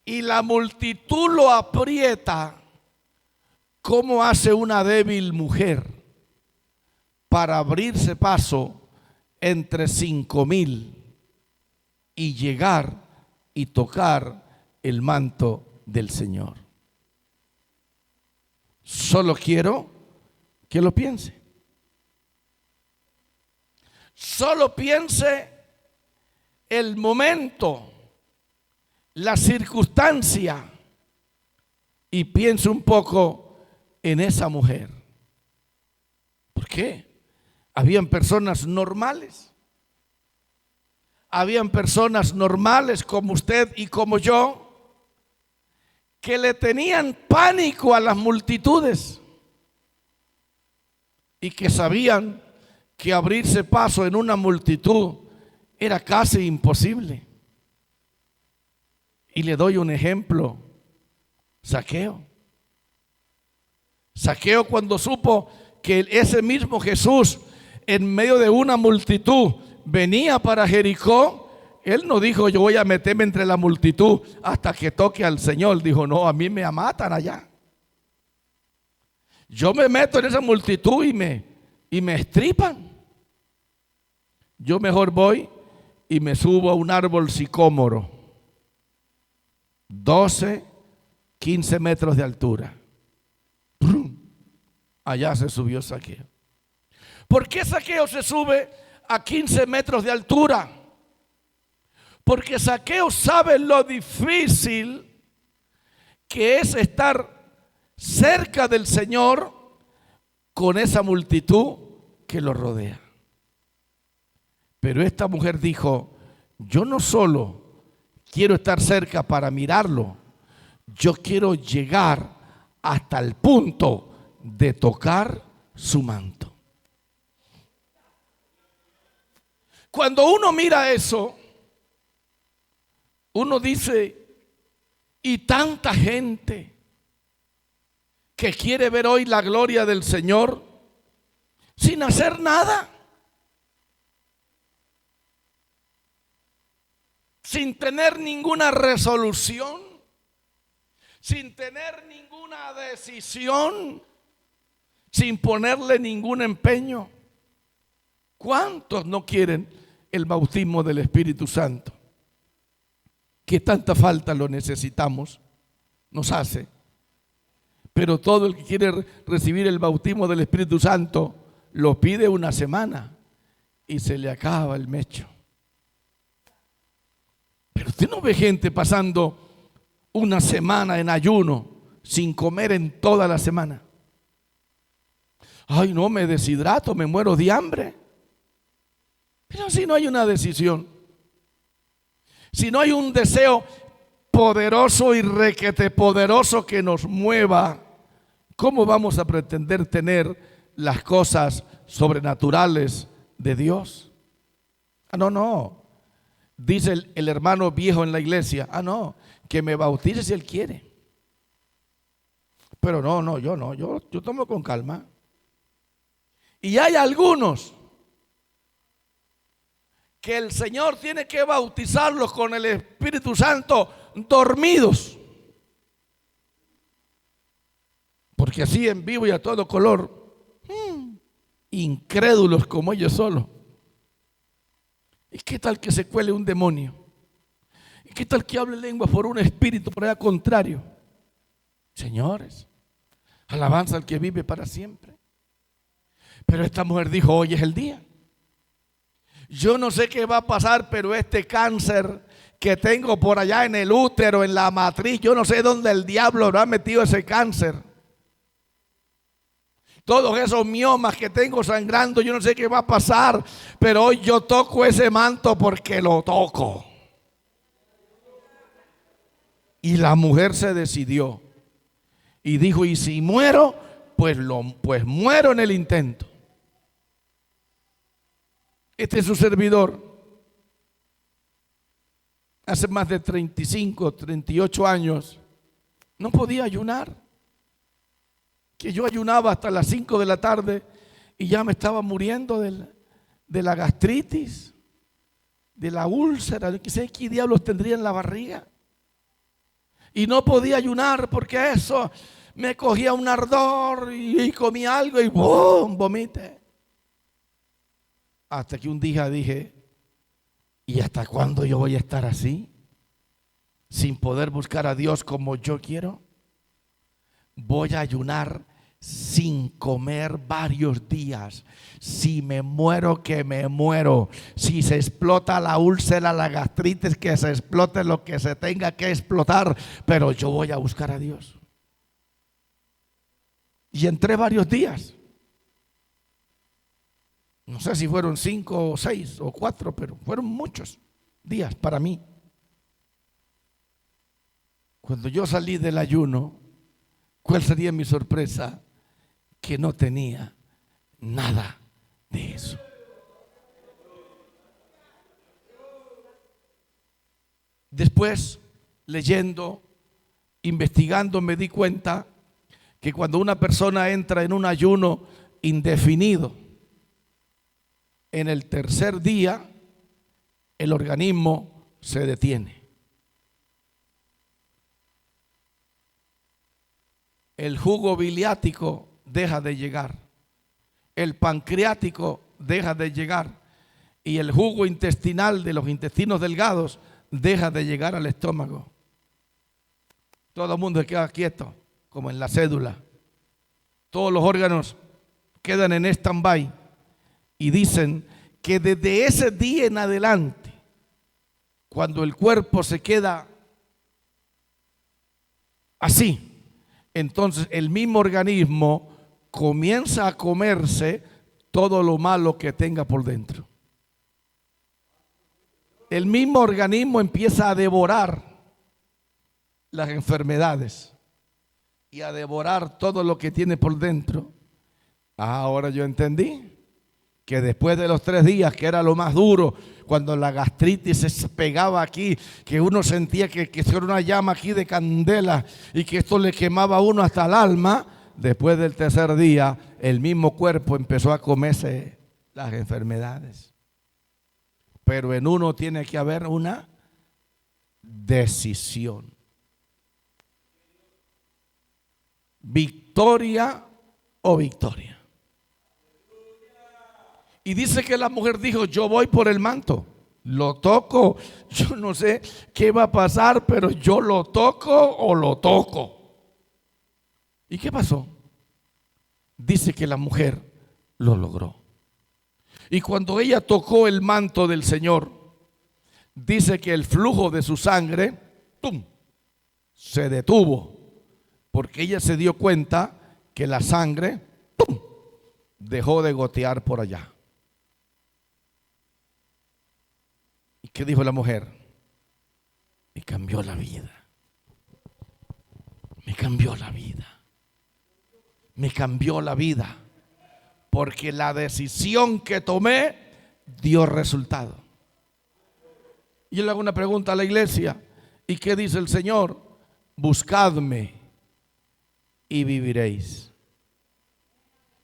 y la multitud lo aprieta, ¿cómo hace una débil mujer para abrirse paso entre 5,000 y llegar y tocar el manto del Señor? Solo quiero que lo piense. Solo piense el momento, la circunstancia, y piense un poco en esa mujer. ¿Por qué? Habían personas normales. Habían personas normales como usted y como yo, que le tenían pánico a las multitudes y que sabían que abrirse paso en una multitud era casi imposible. Y le doy un ejemplo: Zaqueo. Zaqueo, cuando supo que ese mismo Jesús en medio de una multitud venía para Jericó, él no dijo yo voy a meterme entre la multitud hasta que toque al Señor. Dijo, no, a mí me matan allá. Yo me meto en esa multitud y me estripan. Yo mejor voy y me subo a un árbol sicómoro, 12, 15 metros de altura. Allá se subió Zaqueo. ¿Por qué Zaqueo se sube a 15 metros de altura? Porque Zaqueo sabe lo difícil que es estar cerca del Señor con esa multitud que lo rodea. Pero esta mujer dijo, yo no solo quiero estar cerca para mirarlo, yo quiero llegar hasta el punto de tocar su manto. Cuando uno mira eso, uno dice, y tanta gente que quiere ver hoy la gloria del Señor sin hacer nada, sin tener ninguna resolución, sin tener ninguna decisión, sin ponerle ningún empeño. ¿Cuántos no quieren el bautismo del Espíritu Santo? Que tanta falta lo necesitamos, nos hace. Pero todo el que quiere recibir el bautismo del Espíritu Santo lo pide una semana y se le acaba el mecho. Pero usted no ve gente pasando una semana en ayuno sin comer en toda la semana. Ay, no, me deshidrato, me muero de hambre. Pero si no hay una decisión, si no hay un deseo poderoso y requete poderoso que nos mueva, ¿cómo vamos a pretender tener las cosas sobrenaturales de Dios? No. Dice el hermano viejo en la iglesia, no, que me bautice si él quiere. Pero yo tomo con calma. Y hay algunos que el Señor tiene que bautizarlos con el Espíritu Santo dormidos. Porque así en vivo y a todo color, incrédulos como ellos solos. ¿Y qué tal que se cuele un demonio? ¿Y qué tal que hable lenguas por un espíritu por allá contrario? Señores, alabanza al que vive para siempre. Pero esta mujer dijo, hoy es el día. Yo no sé qué va a pasar, pero este cáncer que tengo por allá en el útero, en la matriz, yo no sé dónde el diablo habrá metido ese cáncer. Todos esos miomas que tengo sangrando, yo no sé qué va a pasar, pero hoy yo toco ese manto porque lo toco. Y la mujer se decidió y dijo, y si muero, pues muero en el intento. Este es su servidor. Hace más de 35, 38 años no podía ayunar. Que yo ayunaba hasta las 5 de la tarde y ya me estaba muriendo de la gastritis, de la úlcera, no sé qué diablos tendría en la barriga. Y no podía ayunar porque eso me cogía un ardor y comía algo y ¡bum!, vomité. Hasta que un día dije, ¿y hasta cuándo yo voy a estar así? Sin poder buscar a Dios como yo quiero. Voy a ayunar sin comer varios días. Si me muero, que me muero. Si se explota la úlcera, la gastritis, que se explote lo que se tenga que explotar. Pero yo voy a buscar a Dios. Y entré varios días. No sé si fueron 5 o 6 o 4, pero fueron muchos días para mí. Cuando yo salí del ayuno, ¿cuál sería mi sorpresa? Que no tenía nada de eso. Después, leyendo, investigando, me di cuenta que cuando una persona entra en un ayuno indefinido, en el tercer día el organismo se detiene. El jugo biliático deja de llegar, el pancreático deja de llegar y el jugo intestinal de los intestinos delgados deja de llegar al estómago. Todo el mundo se queda quieto, como en la cédula. Todos los órganos quedan en stand-by y dicen que desde ese día en adelante, cuando el cuerpo se queda así, entonces el mismo organismo comienza a comerse todo lo malo que tenga por dentro. El mismo organismo empieza a devorar las enfermedades y a devorar todo lo que tiene por dentro. Ahora yo entendí que después de los 3 días, que era lo más duro, cuando la gastritis se pegaba aquí, que uno sentía que era una llama aquí de candela y que esto le quemaba a uno hasta el alma, después del 3er día, el mismo cuerpo empezó a comerse las enfermedades. Pero en uno tiene que haber una decisión. Victoria o victoria. Y dice que la mujer dijo, yo voy por el manto, lo toco, yo no sé qué va a pasar, pero yo lo toco o lo toco. ¿Y qué pasó? Dice que la mujer lo logró. Y cuando ella tocó el manto del Señor, dice que el flujo de su sangre, ¡tum!, se detuvo, porque ella se dio cuenta que la sangre, ¡tum!, dejó de gotear por allá. ¿Y qué dijo la mujer? Me cambió la vida. Me cambió la vida. Me cambió la vida. Porque la decisión que tomé dio resultado. Y yo le hago una pregunta a la iglesia. ¿Y qué dice el Señor? Buscadme y viviréis.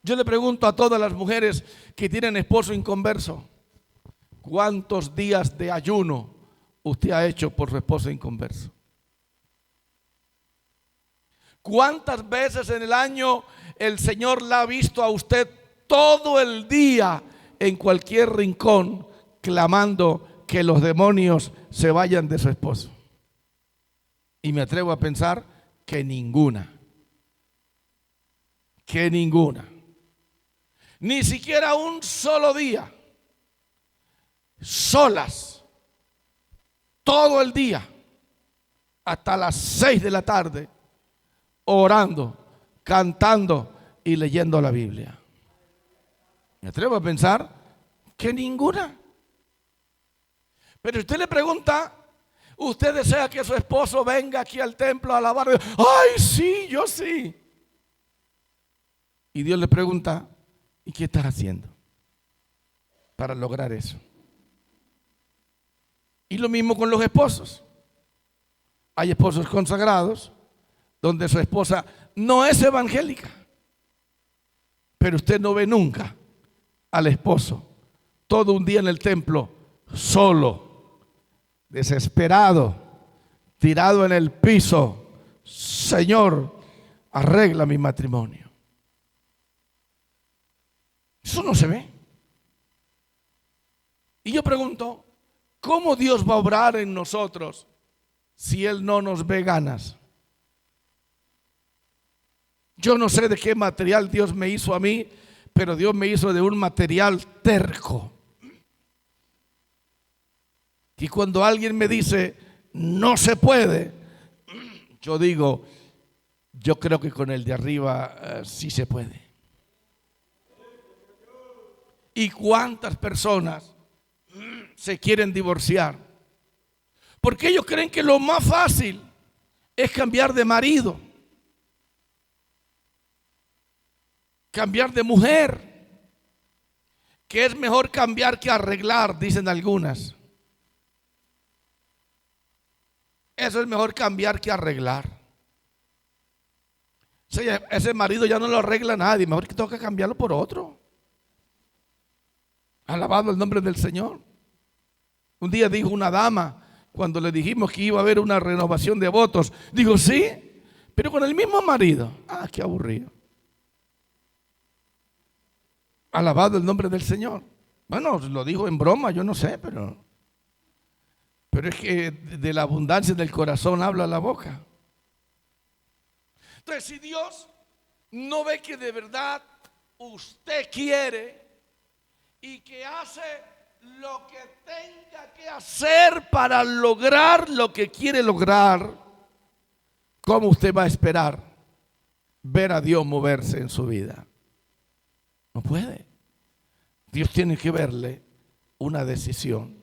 Yo le pregunto a todas las mujeres que tienen esposo inconverso, ¿cuántos días de ayuno usted ha hecho por su esposo inconverso? ¿Cuántas veces en el año el Señor la ha visto a usted todo el día en cualquier rincón clamando que los demonios se vayan de su esposo? Y me atrevo a pensar que ninguna. Que ninguna. Ni siquiera un solo día. Solas. Todo el día. Hasta las 6 de la tarde. Orando, cantando y leyendo la Biblia. Me atrevo a pensar que ninguna. Pero usted le pregunta, ¿usted desea que su esposo venga aquí al templo a alabar? ¡Ay, sí, yo sí! Y Dios le pregunta, ¿y qué estás haciendo para lograr eso? Y lo mismo con los esposos. Hay esposos consagrados donde su esposa no es evangélica, pero usted no ve nunca al esposo todo un día en el templo solo, desesperado, tirado en el piso, Señor, arregla mi matrimonio. Eso no se ve. Y yo pregunto, ¿cómo Dios va a obrar en nosotros si Él no nos ve ganas? Yo no sé de qué material Dios me hizo a mí, pero Dios me hizo de un material terco. Y cuando alguien me dice, no se puede, yo digo, yo creo que con el de arriba sí se puede. ¿Y cuántas personas se quieren divorciar? Porque ellos creen que lo más fácil es cambiar de marido, cambiar de mujer, que es mejor cambiar que arreglar, dicen algunas. Eso es mejor cambiar que arreglar. Ese marido ya no lo arregla nadie, mejor que toca cambiarlo por otro. Alabado el nombre del Señor. Un día dijo una dama, cuando le dijimos que iba a haber una renovación de votos, dijo, sí, pero con el mismo marido. Ah, qué aburrido. Alabado el nombre del Señor. Bueno, lo dijo en broma, yo no sé, pero es que de la abundancia del corazón habla la boca. Entonces, si Dios no ve que de verdad usted quiere y que hace lo que tenga que hacer para lograr lo que quiere lograr, ¿cómo usted va a esperar ver a Dios moverse en su vida? No puede. Dios tiene que verle una decisión.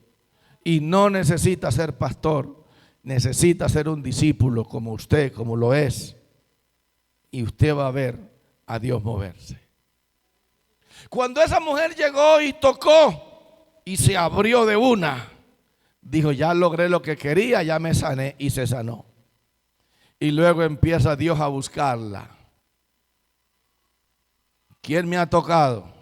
Y no necesita ser pastor, necesita ser un discípulo como usted, como lo es. Y usted va a ver a Dios moverse. Cuando esa mujer llegó y tocó y se abrió de una, dijo, ya logré lo que quería, ya me sané, y se sanó. Y luego empieza Dios a buscarla. ¿Quién me ha tocado?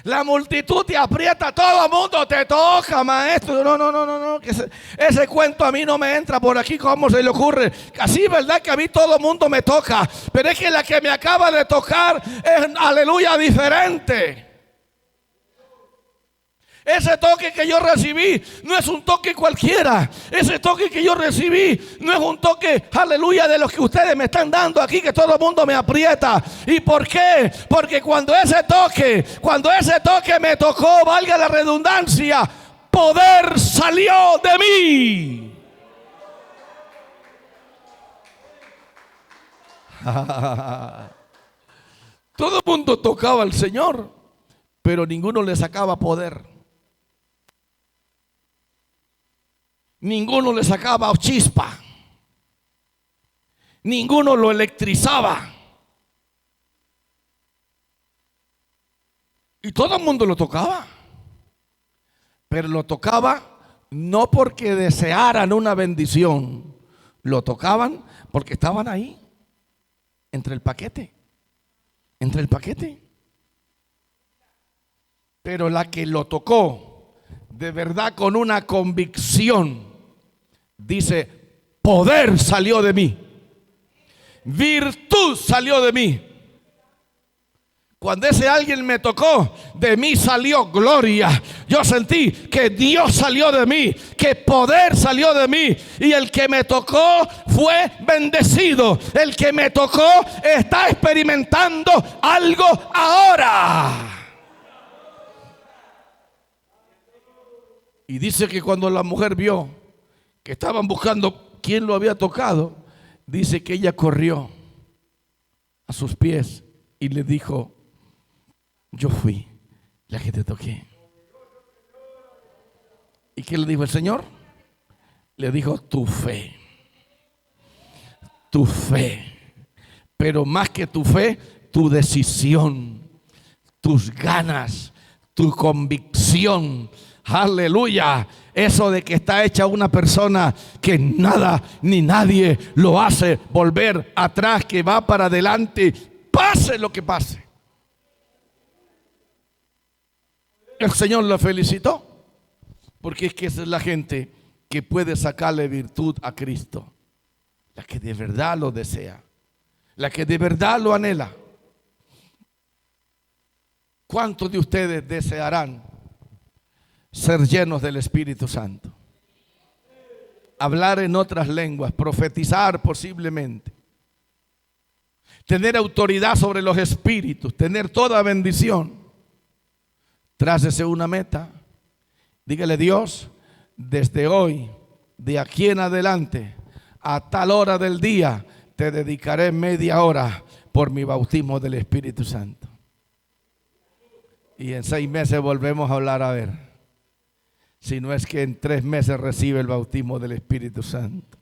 La multitud te aprieta, todo el mundo te toca, maestro. No, que ese cuento a mí no me entra por aquí. ¿Cómo se le ocurre? Así, ¿verdad? Que a mí todo el mundo me toca, pero es que la que me acaba de tocar es, aleluya, diferente. Ese toque que yo recibí no es un toque cualquiera. Ese toque que yo recibí no es un toque, aleluya, de los que ustedes me están dando aquí, que todo el mundo me aprieta. ¿Y por qué? Porque cuando ese toque me tocó, valga la redundancia, poder salió de mí. Todo el mundo tocaba al Señor, pero ninguno le sacaba poder. Ninguno le sacaba chispa. Ninguno lo electrizaba. Y todo el mundo lo tocaba. Pero lo tocaba no porque desearan una bendición. Lo tocaban porque estaban ahí. Entre el paquete. Entre el paquete. Pero la que lo tocó de verdad con una convicción, dice, poder salió de mí, virtud salió de mí. Cuando ese alguien me tocó, de mí salió gloria. Yo sentí que Dios salió de mí, que poder salió de mí. Y el que me tocó fue bendecido. El que me tocó está experimentando algo ahora. Y dice que cuando la mujer vio que estaban buscando quién lo había tocado, dice que ella corrió a sus pies y le dijo, yo fui la que te toqué. ¿Y qué le dijo el Señor? Le dijo, tu fe. Tu fe. Pero más que tu fe, tu decisión, tus ganas, tu convicción. Aleluya. Eso de que está hecha una persona que nada ni nadie lo hace volver atrás, que va para adelante, pase lo que pase. El Señor la felicitó, porque es que esa es la gente que puede sacarle virtud a Cristo. la que de verdad lo desea, la que de verdad lo anhela. ¿Cuántos de ustedes desearán ser llenos del Espíritu Santo? Hablar en otras lenguas, profetizar posiblemente, tener autoridad sobre los espíritus, tener toda bendición. Trácese una meta. Dígale: Dios, desde hoy, de aquí en adelante, a tal hora del día, te dedicaré media hora por mi bautismo del Espíritu Santo. Y en 6 meses volvemos a hablar, a ver si no es que en 3 meses recibe el bautismo del Espíritu Santo.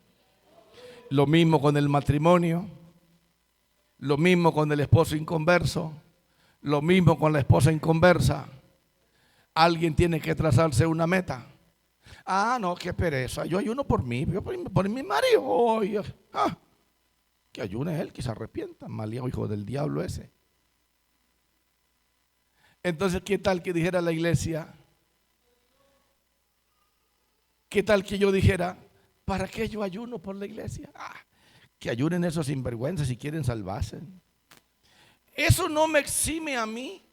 Lo mismo con el matrimonio, lo mismo con el esposo inconverso, lo mismo con la esposa inconversa. Alguien tiene que trazarse una meta. Ah, no, qué pereza, yo ayuno por mí, yo por mi marido. Oye, que ayune él, que se arrepienta, malío hijo del diablo ese. Entonces, ¿qué tal que dijera la iglesia? ¿Qué tal que yo dijera: ¿para qué yo ayuno por la iglesia? Que ayunen esos sinvergüenzas si quieren salvarse. Eso no me exime a mí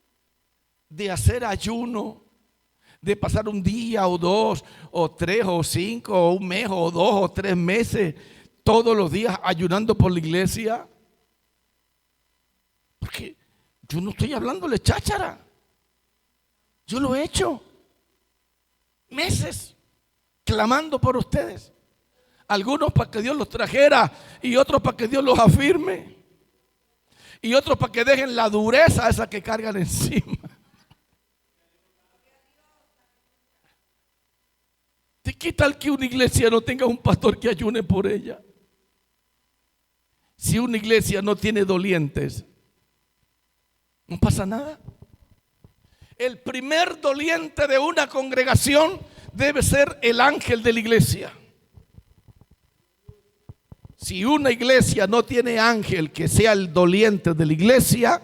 de hacer ayuno, de pasar un día o 2 o 3 o 5 o un mes o 2 o 3 meses todos los días ayunando por la iglesia. Porque yo no estoy hablándole cháchara. Yo lo he hecho meses clamando por ustedes. Algunos para que Dios los trajera y otros para que Dios los afirme. Y otros para que dejen la dureza esa que cargan encima. ¿Qué tal que una iglesia no tenga un pastor que ayune por ella? Si una iglesia no tiene dolientes, no pasa nada. El primer doliente de una congregación debe ser el ángel de la iglesia. Si una iglesia no tiene ángel que sea el doliente de la iglesia,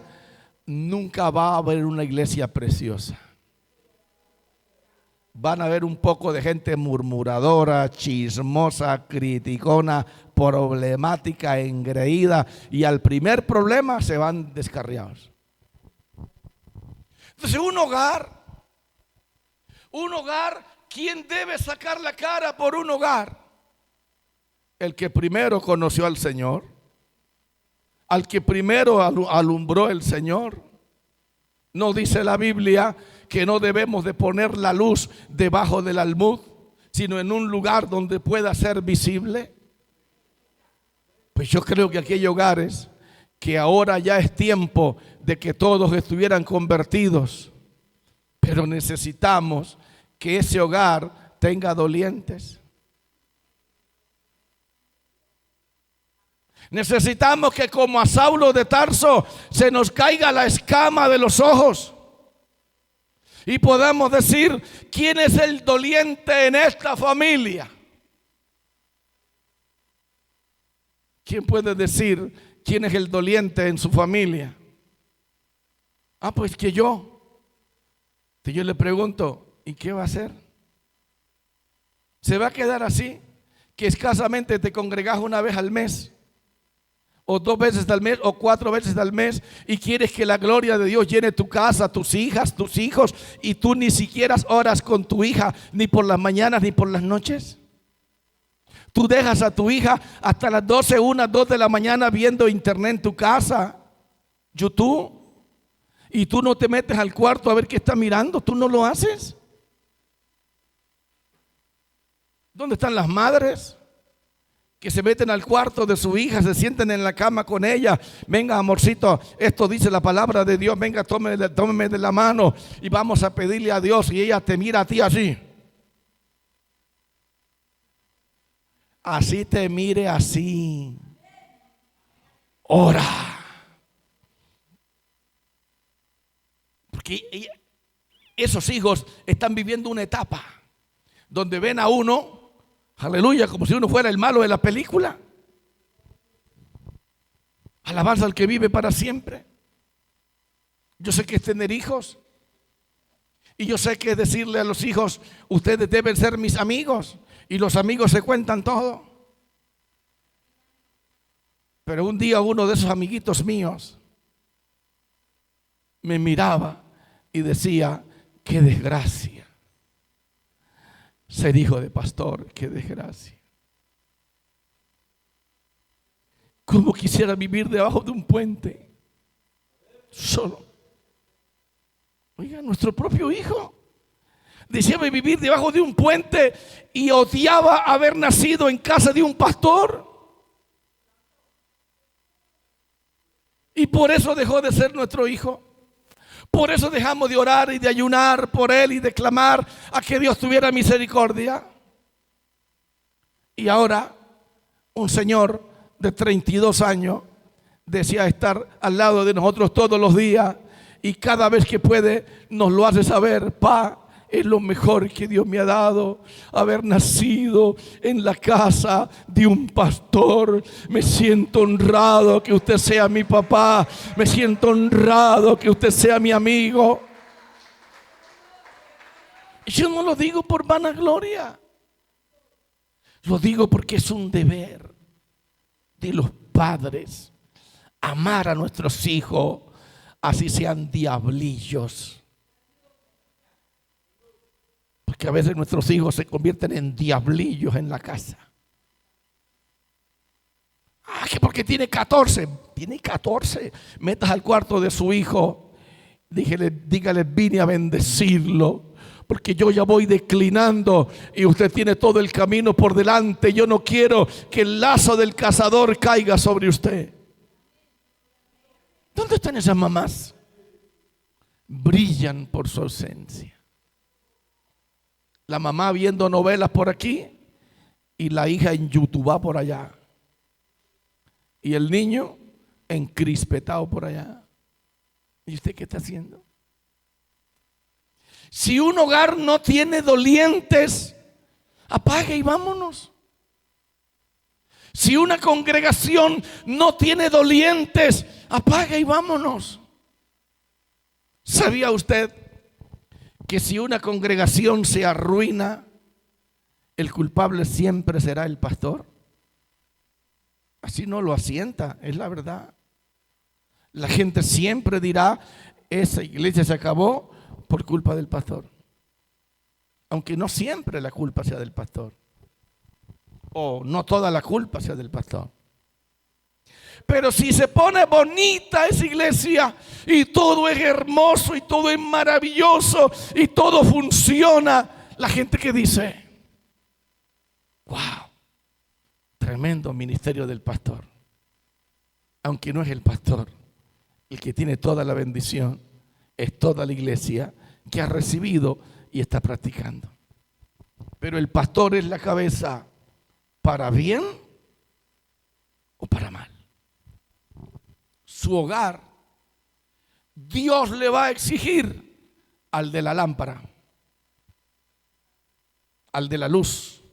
nunca va a haber una iglesia preciosa. Van a haber un poco de gente murmuradora, chismosa, criticona, problemática, engreída, y al primer problema se van descarriados. Entonces un hogar, ¿quién debe sacar la cara por un hogar? El que primero conoció al Señor, al que primero alumbró el Señor. ¿No dice la Biblia que no debemos de poner la luz debajo del almud, sino en un lugar donde pueda ser visible? Pues yo creo que aquí hay hogares que ahora ya es tiempo de que todos estuvieran convertidos, pero necesitamos que ese hogar tenga dolientes. Necesitamos que, como a Saulo de Tarso, se nos caiga la escama de los ojos y podamos decir: ¿quién es el doliente en esta familia? ¿Quién puede decir quién es el doliente en su familia? Pues que yo. Si yo le pregunto: ¿y qué va a hacer? ¿Se va a quedar así, que escasamente te congregas una vez al mes, o 2 veces al mes, o 4 veces al mes, y quieres que la gloria de Dios llene tu casa, tus hijas, tus hijos, y tú ni siquiera oras con tu hija, ni por las mañanas ni por las noches? Tú dejas a tu hija hasta las 12, 1, 2 de la mañana viendo internet en tu casa, YouTube, y tú no te metes al cuarto a ver qué está mirando. Tú no lo haces. ¿Dónde están las madres que se meten al cuarto de su hija, se sienten en la cama con ella? Venga, amorcito, esto dice la palabra de Dios, venga, tómeme de la mano y vamos a pedirle a Dios. Y ella te mira a ti así. Así te mire así. Ora. Porque esos hijos están viviendo una etapa donde ven a uno, aleluya, como si uno fuera el malo de la película. Alabanza al que vive para siempre. Yo sé que es tener hijos, y yo sé que es decirle a los hijos: ustedes deben ser mis amigos, y los amigos se cuentan todo. Pero un día uno de esos amiguitos míos me miraba y decía: qué desgracia ser hijo de pastor, qué desgracia. Cómo quisiera vivir debajo de un puente solo. Oiga, nuestro propio hijo deseaba vivir debajo de un puente y odiaba haber nacido en casa de un pastor. Y por eso dejó de ser nuestro hijo. Por eso dejamos de orar y de ayunar por él y de clamar a que Dios tuviera misericordia. Y ahora un señor de 32 años desea estar al lado de nosotros todos los días, y cada vez que puede nos lo hace saber: pa, es lo mejor que Dios me ha dado, haber nacido en la casa de un pastor. Me siento honrado que usted sea mi papá, me siento honrado que usted sea mi amigo. Y yo no lo digo por vanagloria, lo digo porque es un deber de los padres amar a nuestros hijos, así sean diablillos. Porque a veces nuestros hijos se convierten en diablillos en la casa. Que porque tiene 14, metas al cuarto de su hijo, dígale: vine a bendecirlo, porque yo ya voy declinando y usted tiene todo el camino por delante. Yo no quiero que el lazo del cazador caiga sobre usted. ¿Dónde están esas mamás? Brillan por su ausencia. La mamá viendo novelas por aquí y la hija en YouTube por allá. Y el niño encrispetado por allá. ¿Y usted qué está haciendo? Si un hogar no tiene dolientes, apague y vámonos. Si una congregación no tiene dolientes, apague y vámonos. ¿Sabía usted que si una congregación se arruina, el culpable siempre será el pastor? Así no lo asienta, es la verdad. La gente siempre dirá: esa iglesia se acabó por culpa del pastor. Aunque no siempre la culpa sea del pastor, o no toda la culpa sea del pastor. Pero si se pone bonita esa iglesia y todo es hermoso y todo es maravilloso y todo funciona, la gente que dice: wow, tremendo ministerio del pastor. Aunque no es el pastor el que tiene toda la bendición, es toda la iglesia que ha recibido y está practicando. Pero el pastor es la cabeza, para bien o para mal. Su hogar, Dios le va a exigir al de la lámpara, al de la luz,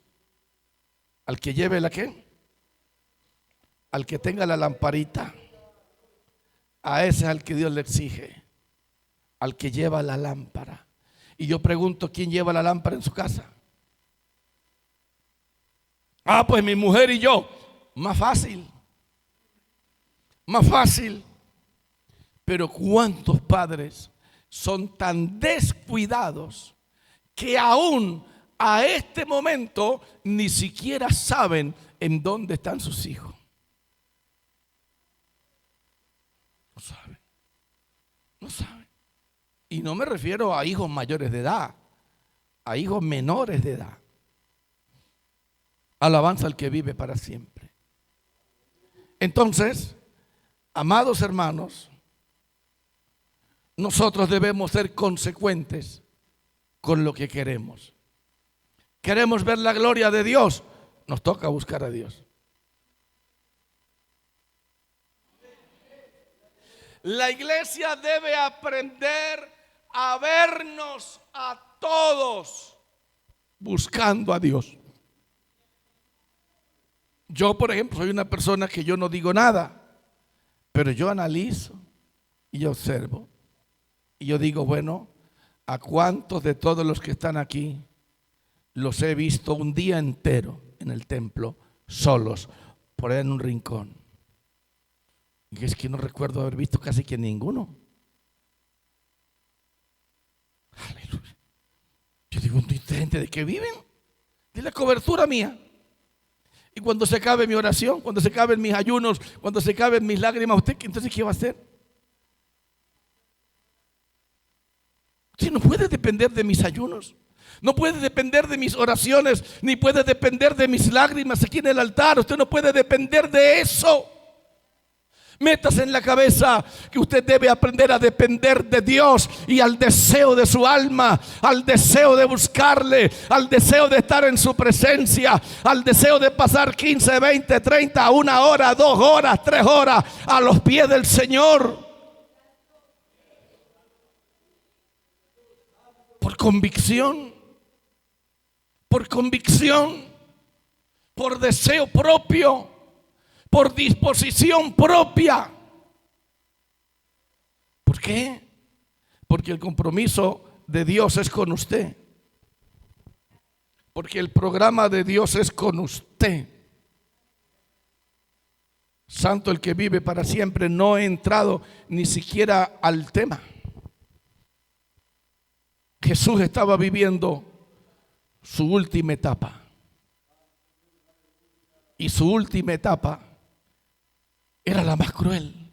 al que lleve la ¿qué? Al que tenga la lamparita. A ese es al que Dios le exige, al que lleva la lámpara. Y yo pregunto: ¿quién lleva la lámpara en su casa? Pues mi mujer y yo. Más fácil. Más fácil. Pero ¿cuántos padres son tan descuidados que aún a este momento ni siquiera saben en dónde están sus hijos? No saben. No saben. Y no me refiero a hijos mayores de edad, a hijos menores de edad. Alabanza al que vive para siempre. Entonces, amados hermanos, nosotros debemos ser consecuentes con lo que queremos. ¿Queremos ver la gloria de Dios? Nos toca buscar a Dios. La iglesia debe aprender a vernos a todos buscando a Dios. Yo, por ejemplo, soy una persona que yo no digo nada, pero yo analizo y yo observo. Y yo digo: bueno, ¿a cuántos de todos los que están aquí los he visto un día entero en el templo, solos, por ahí en un rincón? Y es que no recuerdo haber visto casi que ninguno. Aleluya. Yo digo, ¿esta gente de qué viven? De la cobertura mía. Y cuando se acabe mi oración, cuando se acaben mis ayunos, cuando se acaben mis lágrimas, ¿usted entonces qué va a hacer? Usted no puede depender de mis ayunos, no puede depender de mis oraciones, ni puede depender de mis lágrimas aquí en el altar. Usted no puede depender de eso. Métase en la cabeza que usted debe aprender a depender de Dios y al deseo de su alma, al deseo de buscarle, al deseo de estar en su presencia, al deseo de pasar 15, 20, 30, 1 hora, 2 horas, 3 horas a los pies del Señor. Por convicción, por deseo propio, por disposición propia. ¿Por qué? Porque el compromiso de Dios es con usted. Porque el programa de Dios es con usted. Santo el que vive para siempre. No he entrado ni siquiera al tema. Jesús estaba viviendo su última etapa. Y su última etapa era la más cruel.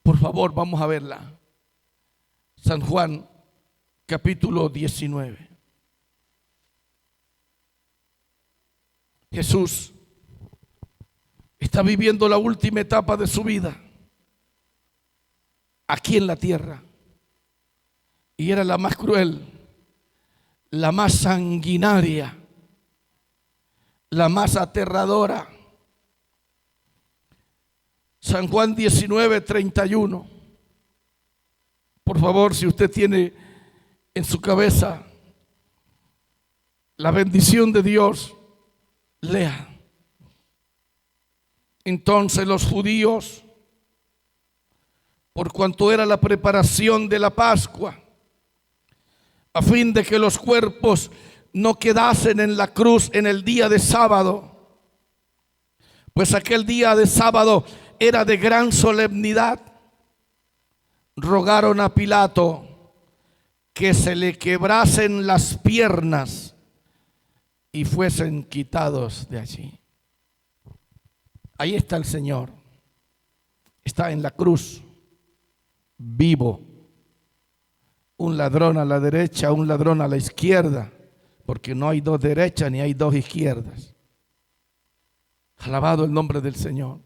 Por favor, vamos a verla. San Juan, capítulo 19. Jesús está viviendo la última etapa de su vida aquí en la tierra. Y era la más cruel, la más sanguinaria, la más aterradora. San Juan 19, 31. Por favor, si usted tiene en su cabeza la bendición de Dios, lea. Entonces los judíos, por cuanto era la preparación de la Pascua, a fin de que los cuerpos no quedasen en la cruz en el día de sábado, pues aquel día de sábado era de gran solemnidad, rogaron a Pilato que se le quebrasen las piernas y fuesen quitados de allí. Ahí está el Señor, está en la cruz, vivo. Un ladrón a la derecha, un ladrón a la izquierda, porque no hay dos derechas ni hay dos izquierdas. Alabado el nombre del Señor.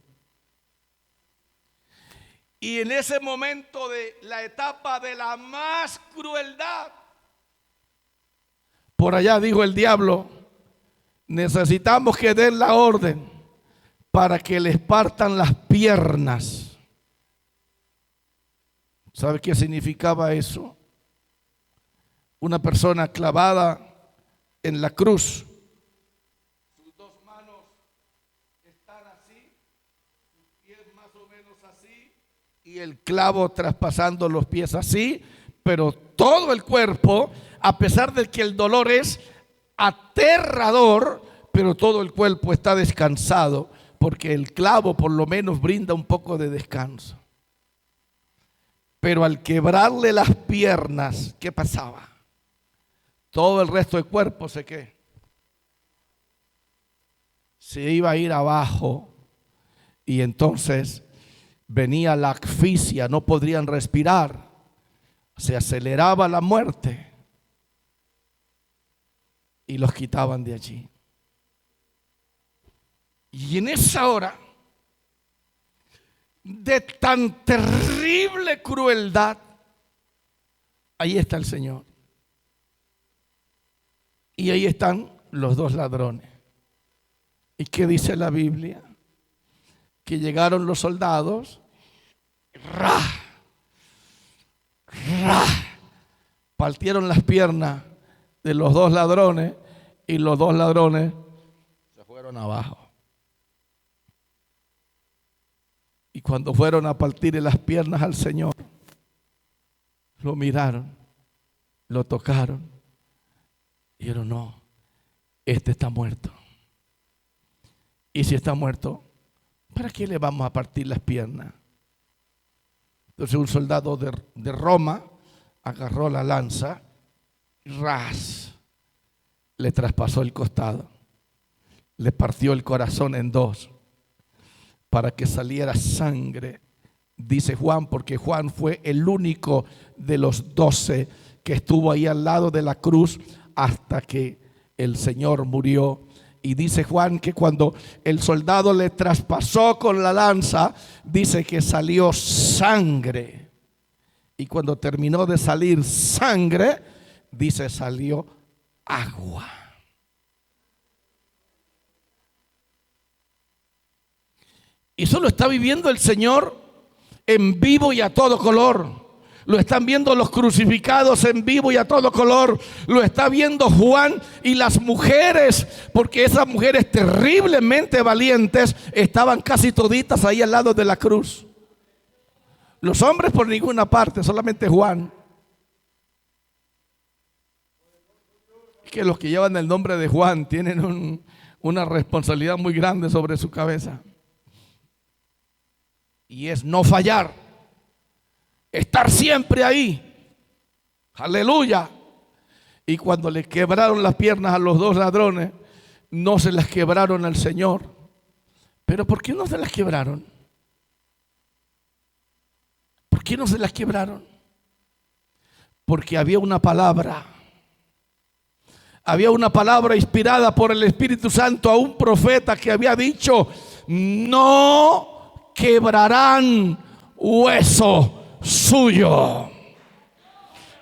Y en ese momento de la etapa de la más crueldad, por allá dijo el diablo, necesitamos que den la orden para que les partan las piernas. ¿Sabe qué significaba eso? Una persona clavada en la cruz, sus dos manos están así, sus pies más o menos así, y el clavo traspasando los pies así, pero todo el cuerpo, a pesar de que el dolor es aterrador, pero todo el cuerpo está descansado, porque el clavo por lo menos brinda un poco de descanso. Pero al quebrarle las piernas, ¿qué pasaba? Todo el resto del cuerpo se iba a ir abajo, y entonces venía la asfixia, no podrían respirar, se aceleraba la muerte y los quitaban de allí. Y en esa hora de tan terrible crueldad, ahí está el Señor. Y ahí están los dos ladrones. ¿Y qué dice la Biblia? Que llegaron los soldados, partieron las piernas de los dos ladrones, y los dos ladrones se fueron abajo. Y cuando fueron a partirle las piernas al Señor, lo miraron, lo tocaron. Y dijeron, no, este está muerto. Y si está muerto, ¿para qué le vamos a partir las piernas? Entonces un soldado de Roma agarró la lanza y ras, le traspasó el costado, le partió el corazón en dos para que saliera sangre, dice Juan, porque Juan fue el único de los 12 que estuvo ahí al lado de la cruz hasta que el Señor murió. Y dice Juan que cuando el soldado le traspasó con la lanza, dice que salió sangre. Y cuando terminó de salir sangre, dice salió agua. Y eso lo está viviendo el Señor en vivo y a todo color. Lo están viendo los crucificados en vivo y a todo color. Lo está viendo Juan y las mujeres, porque esas mujeres terriblemente valientes estaban casi toditas ahí al lado de la cruz. Los hombres por ninguna parte, solamente Juan. Es que los que llevan el nombre de Juan tienen una responsabilidad muy grande sobre su cabeza. Y es no fallar. Estar siempre ahí. Aleluya. Y cuando le quebraron las piernas a los 2 ladrones, no se las quebraron al Señor. ¿Pero por qué no se las quebraron? ¿Por qué no se las quebraron? Porque había una palabra. Había una palabra inspirada por el Espíritu Santo a un profeta que había dicho: no quebrarán hueso suyo.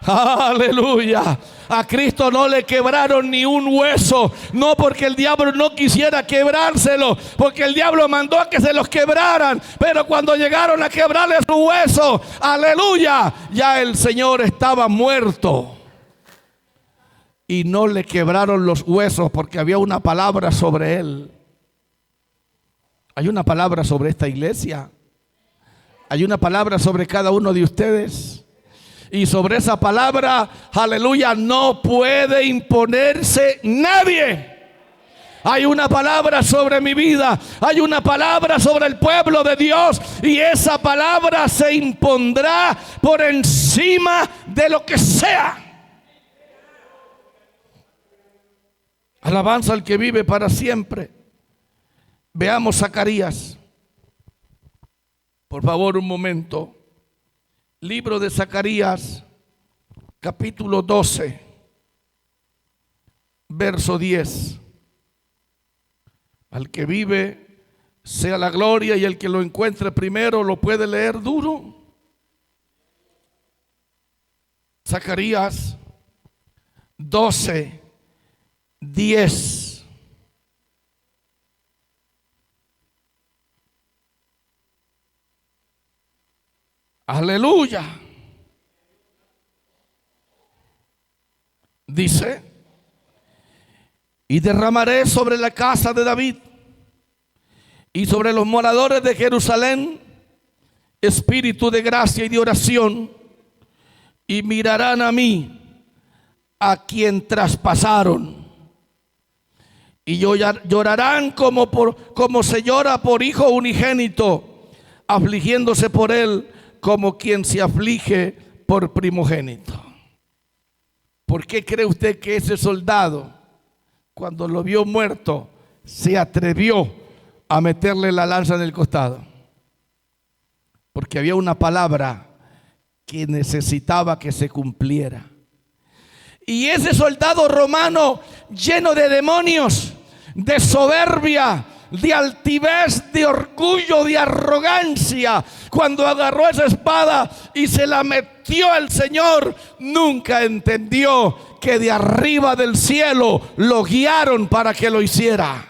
Aleluya. A Cristo no le quebraron ni un hueso, no porque el diablo no quisiera quebrárselo, porque el diablo mandó a que se los quebraran, pero cuando llegaron a quebrarle su hueso, aleluya, ya el Señor estaba muerto. Y no le quebraron los huesos porque había una palabra sobre él. Hay una palabra sobre esta iglesia. Hay una palabra sobre cada uno de ustedes. Y sobre esa palabra, aleluya, no puede imponerse nadie. Hay una palabra sobre mi vida. Hay una palabra sobre el pueblo de Dios. Y esa palabra se impondrá por encima de lo que sea. Alabanza al que vive para siempre. Veamos Zacarías. Por favor, un momento. Libro de Zacarías, capítulo 12, verso 10. Al que vive sea la gloria, y el que lo encuentre primero lo puede leer duro. Zacarías 12, 10. Aleluya. Dice: y derramaré sobre la casa de David y sobre los moradores de Jerusalén espíritu de gracia y de oración, y mirarán a mí, a quien traspasaron, y llorarán como se llora por hijo unigénito, afligiéndose por él como quien se aflige por primogénito. ¿Por qué cree usted que ese soldado, cuando lo vio muerto, se atrevió a meterle la lanza en el costado? Porque había una palabra que necesitaba que se cumpliera. Y ese soldado romano, lleno de demonios, de soberbia, de altivez, de orgullo, de arrogancia, cuando agarró esa espada y se la metió al Señor, nunca entendió que de arriba del cielo lo guiaron para que lo hiciera.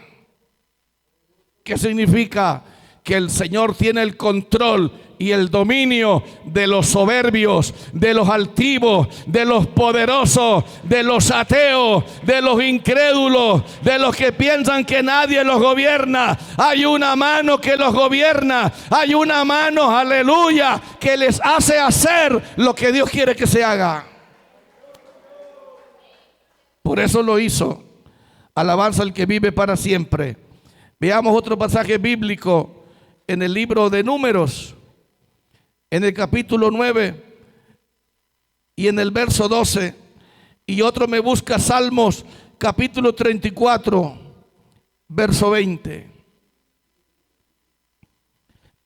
¿Qué significa? Que el Señor tiene el control y el dominio de los soberbios, de los altivos, de los poderosos, de los ateos, de los incrédulos, de los que piensan que nadie los gobierna. Hay una mano que los gobierna. Hay una mano, aleluya, que les hace hacer lo que Dios quiere que se haga. Por eso lo hizo. Alabanza al que vive para siempre. Veamos otro pasaje bíblico en el libro de Números, en el capítulo 9 y en el verso 12, y otro me busca Salmos capítulo 34, verso 20.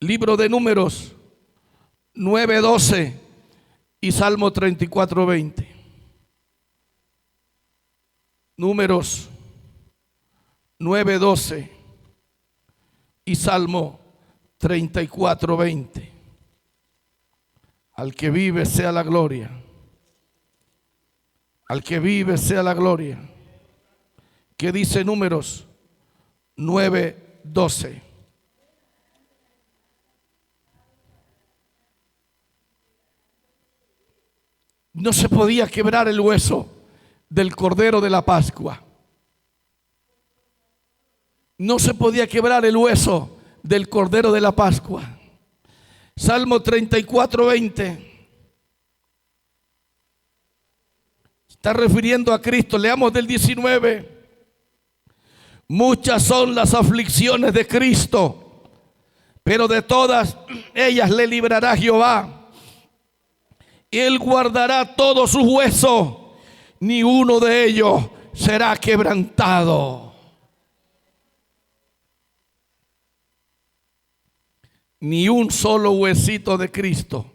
Libro de Números 9, 12 y Salmo 34, 20. Números 9, 12 y Salmo 34, 20. Al que vive sea la gloria. Al que vive sea la gloria. ¿Qué dice Números 9, 12? No se podía quebrar el hueso del Cordero de la Pascua. No se podía quebrar el hueso del Cordero de la Pascua. Salmo 34, 20. Está refiriendo a Cristo. Leamos del 19. Muchas son las aflicciones de Cristo, pero de todas ellas le librará Jehová. Él guardará todos sus huesos, ni uno de ellos será quebrantado. Ni un solo huesito de Cristo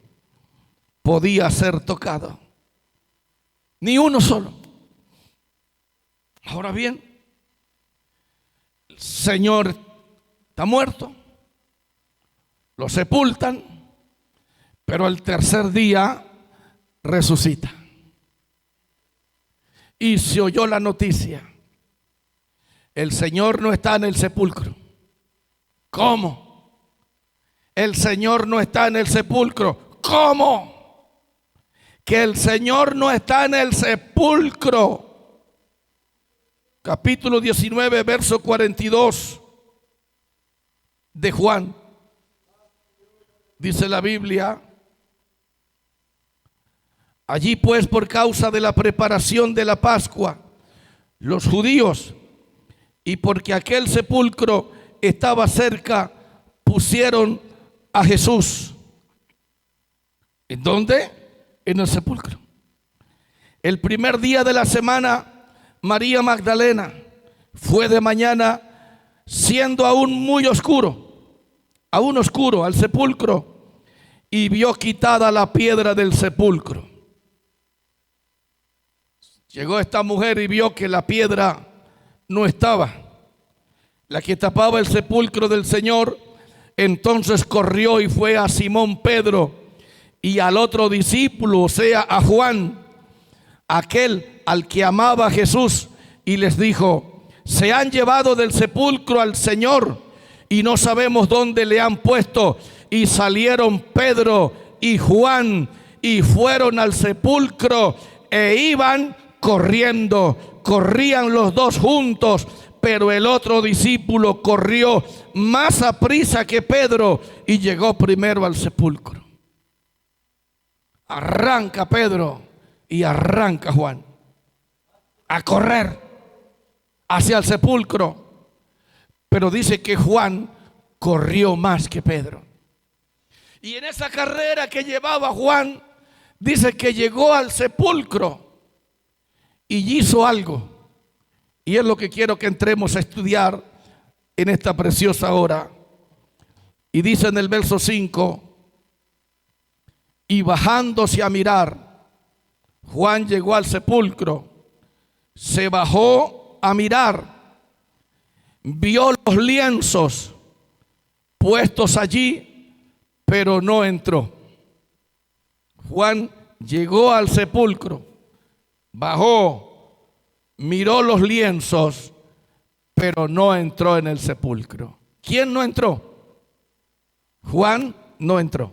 podía ser tocado. Ni uno solo. Ahora bien, el Señor está muerto, lo sepultan, pero al tercer día resucita. Y se oyó la noticia: el Señor no está en el sepulcro. ¿Cómo? El Señor no está en el sepulcro. ¿Cómo? Que el Señor no está en el sepulcro. Capítulo 19, verso 42 de Juan. Dice la Biblia: allí pues, por causa de la preparación de la Pascua, los judíos, y porque aquel sepulcro estaba cerca, pusieron a Jesús. ¿En dónde? En el sepulcro. El primer día de la semana, María Magdalena fue de mañana, siendo aún muy oscuro, al sepulcro, y vio quitada la piedra del sepulcro. Llegó esta mujer y vio que la piedra no estaba, la que tapaba el sepulcro del Señor. Entonces corrió y fue a Simón Pedro y al otro discípulo, o sea, a Juan, aquel al que amaba a Jesús, y les dijo: se han llevado del sepulcro al Señor y no sabemos dónde le han puesto. Y salieron Pedro y Juan y fueron al sepulcro e iban corriendo. Corrían los dos juntos, pero el otro discípulo corrió más aprisa que Pedro y llegó primero al sepulcro. Arranca Pedro y arranca Juan a correr hacia el sepulcro, pero dice que Juan corrió más que Pedro. Y en esa carrera que llevaba Juan, dice que llegó al sepulcro y hizo algo. Y es lo que quiero que entremos a estudiar en esta preciosa hora. Y dice en el verso 5: y bajándose a mirar, Juan llegó al sepulcro, se bajó a mirar, vio los lienzos puestos allí, pero no entró. Juan llegó al sepulcro, bajó, miró los lienzos, pero no entró en el sepulcro. ¿Quién no entró? Juan no entró.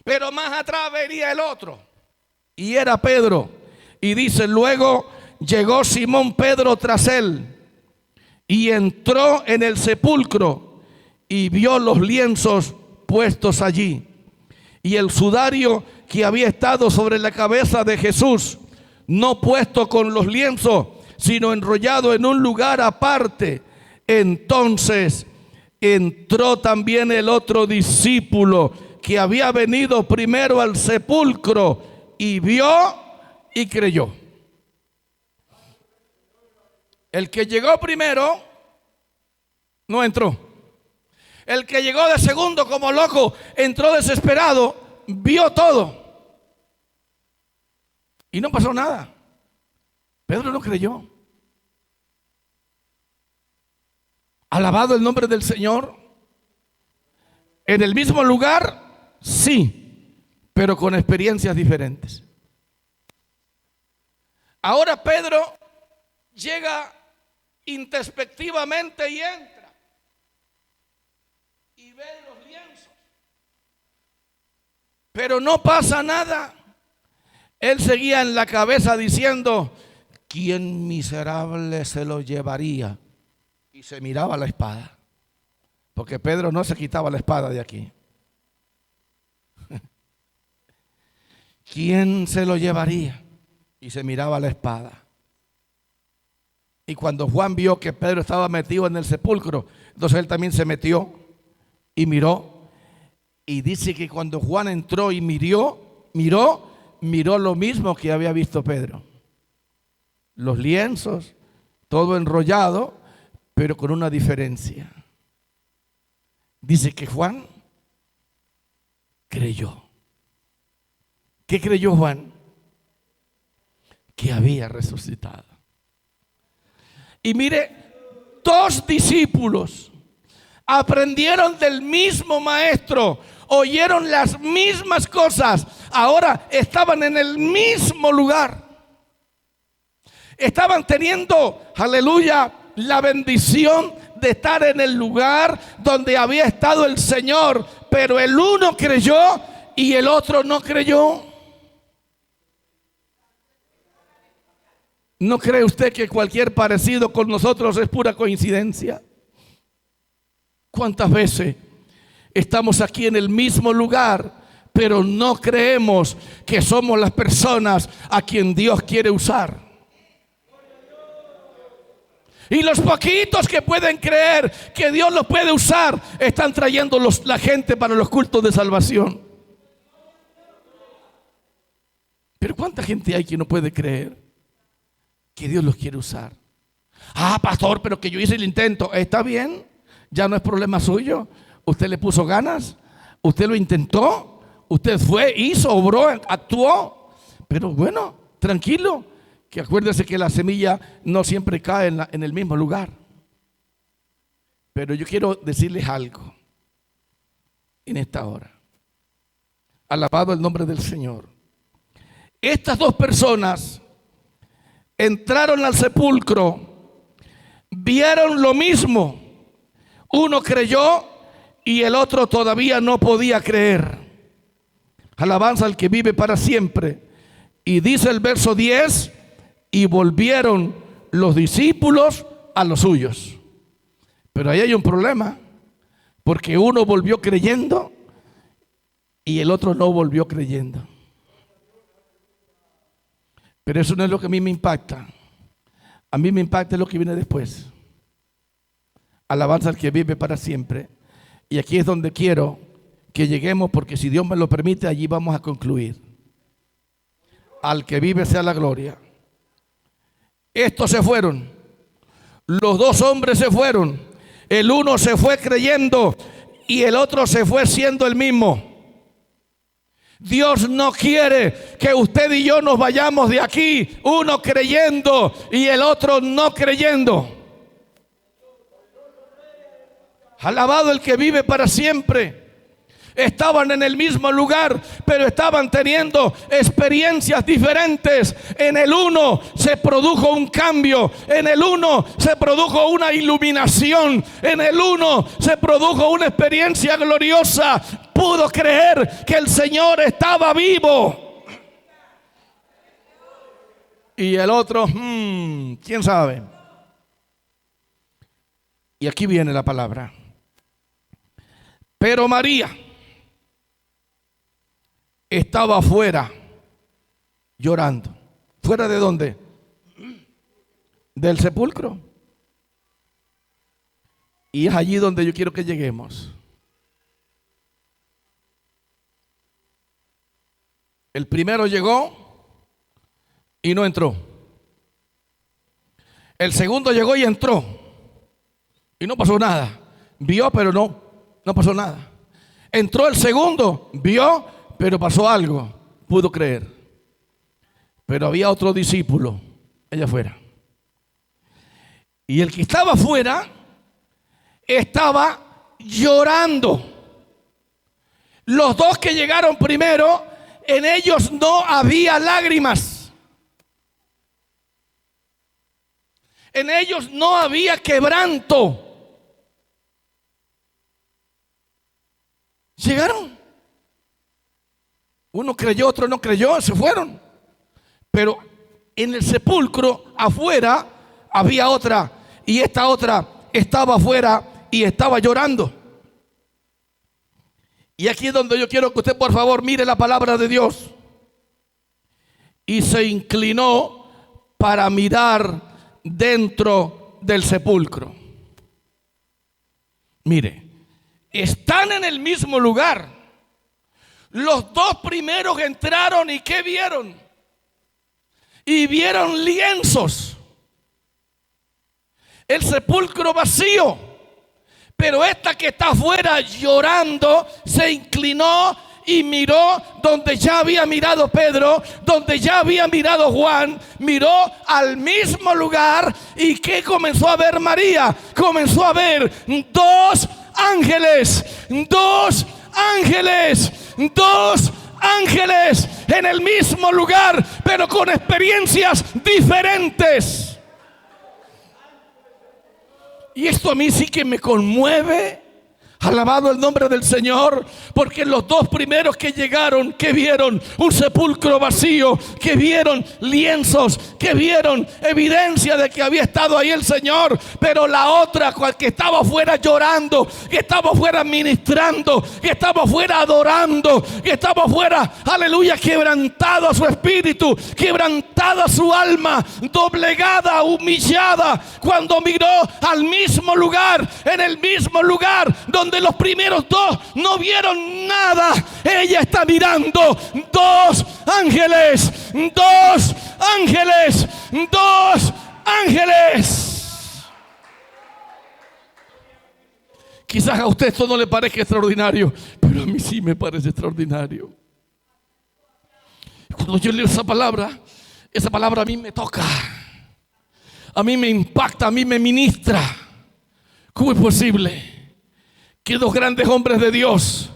Pero más atrás venía el otro, y era Pedro. Y dice: luego llegó Simón Pedro tras él, y entró en el sepulcro, y vio los lienzos puestos allí, y el sudario que había estado sobre la cabeza de Jesús, no puesto con los lienzos, sino enrollado en un lugar aparte. Entonces entró también el otro discípulo que había venido primero al sepulcro y vio y creyó. El que llegó primero no entró. El que llegó de segundo como loco entró desesperado, vio todo y no pasó nada. Pedro no creyó. Alabado el nombre del Señor. En el mismo lugar, sí, pero con experiencias diferentes. Ahora Pedro llega introspectivamente y entra y ve los lienzos, pero no pasa nada. Él seguía en la cabeza diciendo: ¿quién miserable se lo llevaría? Y se miraba la espada, porque Pedro no se quitaba la espada de aquí. ¿Quién se lo llevaría? Y se miraba la espada. Y cuando Juan vio que Pedro estaba metido en el sepulcro, entonces él también se metió y miró. Y dice que cuando Juan entró y miró lo mismo que había visto Pedro. Los lienzos, todo enrollado, pero con una diferencia. Dice que Juan creyó. ¿Qué creyó Juan? Que había resucitado. Y mire, 2 discípulos aprendieron del mismo maestro, oyeron las mismas cosas, ahora estaban en el mismo lugar. Estaban teniendo, aleluya, la bendición de estar en el lugar donde había estado el Señor, pero el uno creyó y el otro no creyó. ¿No cree usted que cualquier parecido con nosotros es pura coincidencia? ¿Cuántas veces estamos aquí en el mismo lugar, pero no creemos que somos las personas a quien Dios quiere usar? Y los poquitos que pueden creer que Dios los puede usar están trayendo la gente para los cultos de salvación. Pero ¿cuánta gente hay que no puede creer que Dios los quiere usar? Ah, pastor, pero que yo hice el intento. Está bien, ya no es problema suyo. Usted le puso ganas, usted lo intentó, usted fue, hizo, obró, actuó. Pero bueno, tranquilo, que acuérdese que la semilla no siempre cae en el mismo lugar. Pero yo quiero decirles algo en esta hora. Alabado el nombre del Señor. Estas 2 personas entraron al sepulcro, vieron lo mismo. Uno creyó y el otro todavía no podía creer. Alabanza al que vive para siempre. Y dice el verso 10: y volvieron los discípulos a los suyos. Pero ahí hay un problema, porque uno volvió creyendo y el otro no volvió creyendo. Pero eso no es lo que a mí me impacta. A mí me impacta lo que viene después. Alabanza al que vive para siempre. Y aquí es donde quiero que lleguemos, porque si Dios me lo permite, allí vamos a concluir. Al que vive sea la gloria. Estos se fueron. Los 2 hombres se fueron. El uno se fue creyendo y el otro se fue siendo el mismo. Dios no quiere que usted y yo nos vayamos de aquí, uno creyendo y el otro no creyendo. Alabado el que vive para siempre. Estaban en el mismo lugar, pero estaban teniendo experiencias diferentes. En el uno se produjo un cambio, en el uno se produjo una iluminación, en el uno se produjo una experiencia gloriosa. Pudo creer que el Señor estaba vivo. Y el otro, ¿quién sabe? Y aquí viene la palabra. Pero María estaba afuera llorando. ¿Fuera de dónde? Del sepulcro. Y es allí donde yo quiero que lleguemos. El primero llegó y no entró. El segundo llegó y entró y no pasó nada. Vio, pero no pasó nada. Entró el segundo, vio, pero pasó algo. Pudo creer. Pero había otro discípulo allá afuera. Y el que estaba afuera estaba llorando. Los dos que llegaron primero, en ellos no había lágrimas. En ellos no había quebranto. Llegaron. Uno creyó, otro no creyó, se fueron. Pero en el sepulcro afuera había otra, y esta otra estaba afuera y estaba llorando. Y aquí es donde yo quiero que usted, por favor, mire la palabra de Dios. Y se inclinó para mirar dentro del sepulcro. Mire, están en el mismo lugar. Los dos primeros entraron y ¿qué vieron? Y vieron lienzos. El sepulcro vacío. Pero esta que está afuera llorando se inclinó y miró donde ya había mirado Pedro, donde ya había mirado Juan, miró al mismo lugar. ¿Y qué comenzó a ver María? Comenzó a ver dos ángeles, dos ángeles, dos ángeles en el mismo lugar, pero con experiencias diferentes. Y esto a mí sí que me conmueve. Alabado el nombre del Señor, porque los dos primeros que llegaron, que vieron un sepulcro vacío, que vieron lienzos, que vieron evidencia de que había estado ahí el Señor, pero la otra que estaba afuera llorando, que estaba afuera ministrando, que estaba afuera adorando, que estaba afuera, aleluya, quebrantado a su espíritu, quebrantada su alma, doblegada, humillada, cuando miró al mismo lugar, en el mismo lugar donde los primeros dos no vieron nada, ella está mirando dos ángeles, dos ángeles, dos ángeles. Quizás a usted esto no le parezca extraordinario, pero a mí sí me parece extraordinario. Cuando yo leo esa palabra a mí me toca, a mí me impacta, a mí me ministra. ¿Cómo es posible que dos grandes hombres de Dios,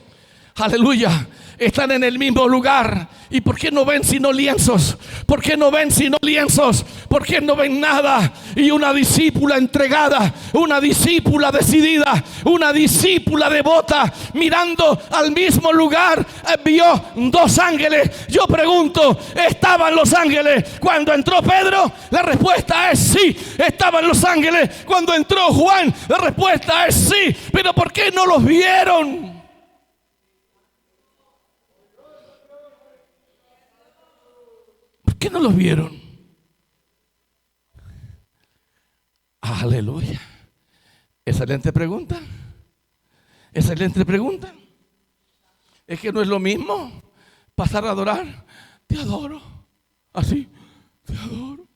aleluya, están en el mismo lugar? ¿Y por qué no ven sino lienzos? ¿Por qué no ven sino lienzos? ¿Por qué no ven nada? Y una discípula entregada, una discípula decidida, una discípula devota, mirando al mismo lugar, vio dos ángeles. Yo pregunto, ¿estaban los ángeles cuando entró Pedro? La respuesta es sí. ¿Estaban los ángeles cuando entró Juan? La respuesta es sí. Pero ¿por qué no los vieron? ¿Por qué no los vieron? Aleluya. Excelente pregunta. Excelente pregunta. Es que no es lo mismo pasar a adorar. Te adoro. Así. Te adoro.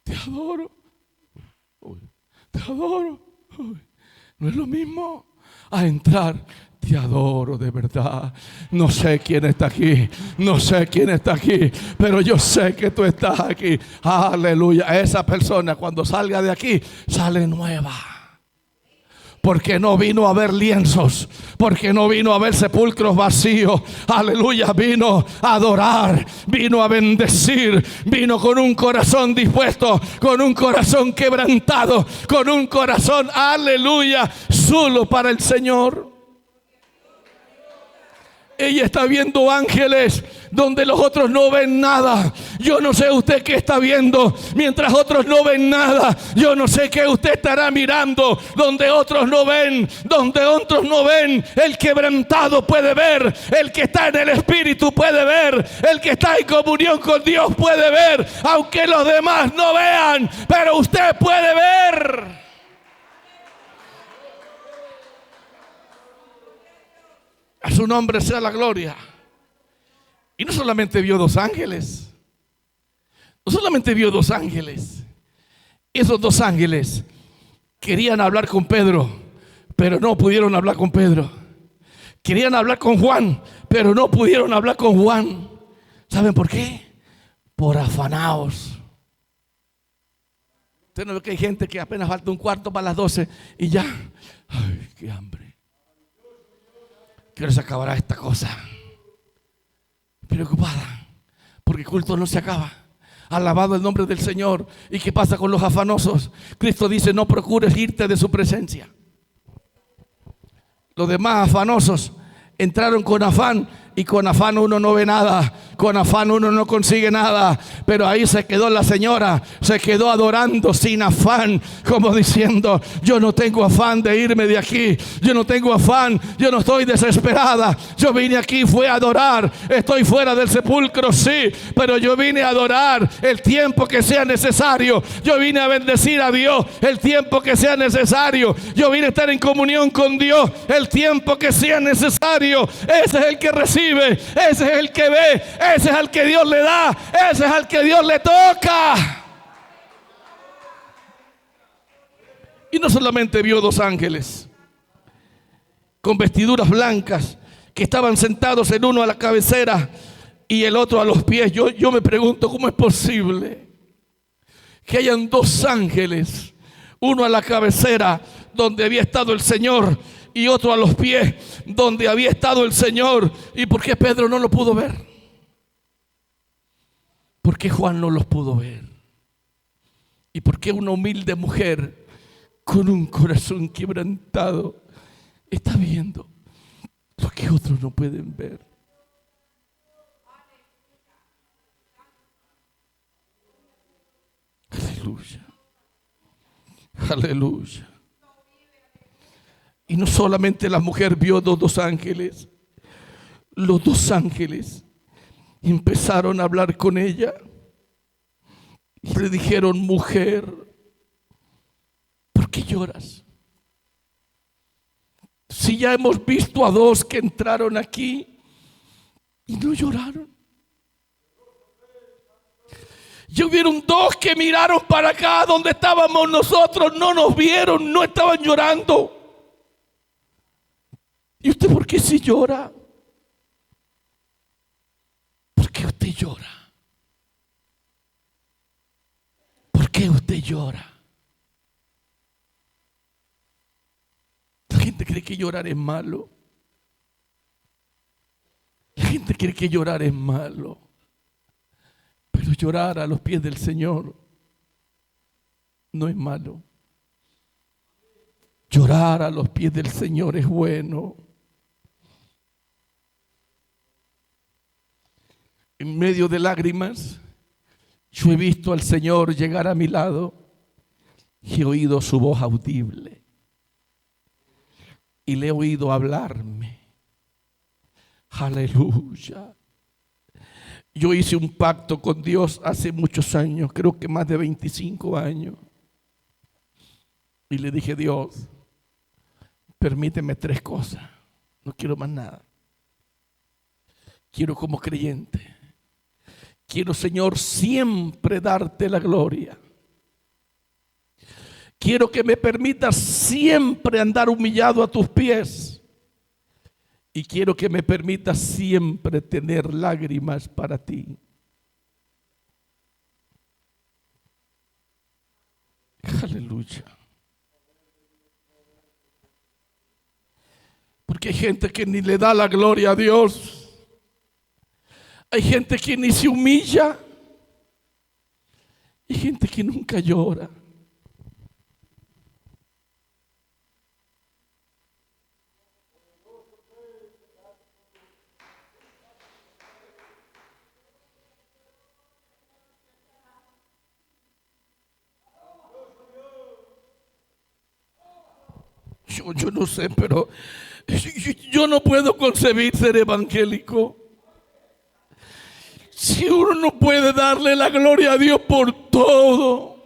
Te adoro. Uy, te adoro. Uy, no es lo mismo a entrar. Te adoro de verdad. No sé quién está aquí. No sé quién está aquí. Pero yo sé que tú estás aquí. Aleluya. Esa persona cuando salga de aquí sale nueva. Porque no vino a ver lienzos. Porque no vino a ver sepulcros vacíos. Aleluya. Vino a adorar. Vino a bendecir. Vino con un corazón dispuesto. Con un corazón quebrantado. Con un corazón, aleluya, solo para el Señor. Ella está viendo ángeles donde los otros no ven nada. Yo no sé usted qué está viendo mientras otros no ven nada. Yo no sé qué usted estará mirando donde otros no ven. Donde otros no ven. El quebrantado puede ver. El que está en el Espíritu puede ver. El que está en comunión con Dios puede ver. Aunque los demás no vean, pero usted puede ver. su nombre sea la gloria. Y no solamente vio dos ángeles. No solamente vio dos ángeles. Esos dos ángeles querían hablar con Pedro, pero no pudieron hablar con Pedro. Querían hablar con Juan, pero no pudieron hablar con Juan. ¿Saben por qué? Por afanaos. Usted no ve que hay gente que apenas falta un cuarto para las 12 y ya, ay, qué hambre. ¿Qué hora se acabará esta cosa? Preocupada, porque el culto no se acaba. Alabado el nombre del Señor. ¿Y qué pasa con los afanosos? Cristo dice: no procures irte de su presencia. Los demás afanosos entraron con afán, y con afán uno no ve nada, con afán uno no consigue nada. Pero ahí se quedó la señora, se quedó adorando sin afán, como diciendo: yo no tengo afán de irme de aquí, yo no tengo afán, yo no estoy desesperada. Yo vine aquí, fue a adorar. Estoy fuera del sepulcro, sí, pero yo vine a adorar el tiempo que sea necesario. Yo vine a bendecir a Dios el tiempo que sea necesario. Yo vine a estar en comunión con Dios el tiempo que sea necesario. Ese es el que recibe, ese es el que ve, ese es al que Dios le da, ese es al que Dios le toca. Y no solamente vio dos ángeles con vestiduras blancas que estaban sentados, el uno a la cabecera y el otro a los pies. Yo me pregunto, ¿cómo es posible que hayan dos ángeles, uno a la cabecera donde había estado el Señor y otro a los pies donde había estado el Señor? ¿Y por qué Pedro no lo pudo ver? ¿Por qué Juan no los pudo ver? ¿Y por qué una humilde mujer con un corazón quebrantado está viendo lo que otros no pueden ver? Aleluya. Aleluya. Y no solamente la mujer vio dos ángeles, los dos ángeles empezaron a hablar con ella y le dijeron: mujer, ¿por qué lloras? Si ya hemos visto a dos que entraron aquí y no lloraron. Ya hubieron dos que miraron para acá donde estábamos nosotros, no nos vieron, no estaban llorando. ¿Y usted por qué sí llora? ¿Por qué usted llora? ¿Por qué usted llora? La gente cree que llorar es malo. La gente cree que llorar es malo. Pero llorar a los pies del Señor no es malo. Llorar a los pies del Señor es bueno. En medio de lágrimas, yo he visto al Señor llegar a mi lado y he oído su voz audible. Y le he oído hablarme. Aleluya. Yo hice un pacto con Dios hace muchos años, creo que más de 25 años. Y le dije: Dios, permíteme 3 cosas. No quiero más nada. Quiero como creyente. Quiero, Señor, siempre darte la gloria. Quiero que me permitas siempre andar humillado a tus pies. Y quiero que me permitas siempre tener lágrimas para ti. Aleluya. Porque hay gente que ni le da la gloria a Dios. Hay gente que ni se humilla. Hay gente que nunca llora. Yo no sé, pero yo no puedo concebir ser evangélico si uno no puede darle la gloria a Dios por todo.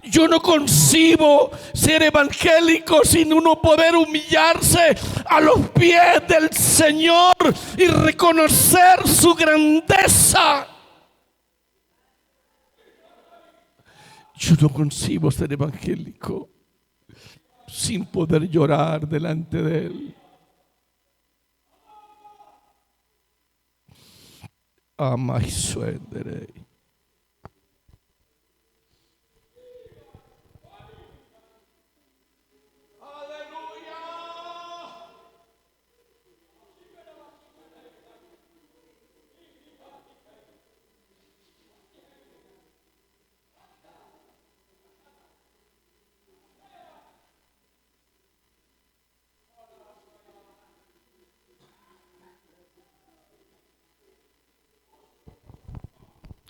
Yo no concibo ser evangélico sin uno poder humillarse a los pies del Señor y reconocer su grandeza. Yo no concibo ser evangélico sin poder llorar delante de Él. Amai suenderei.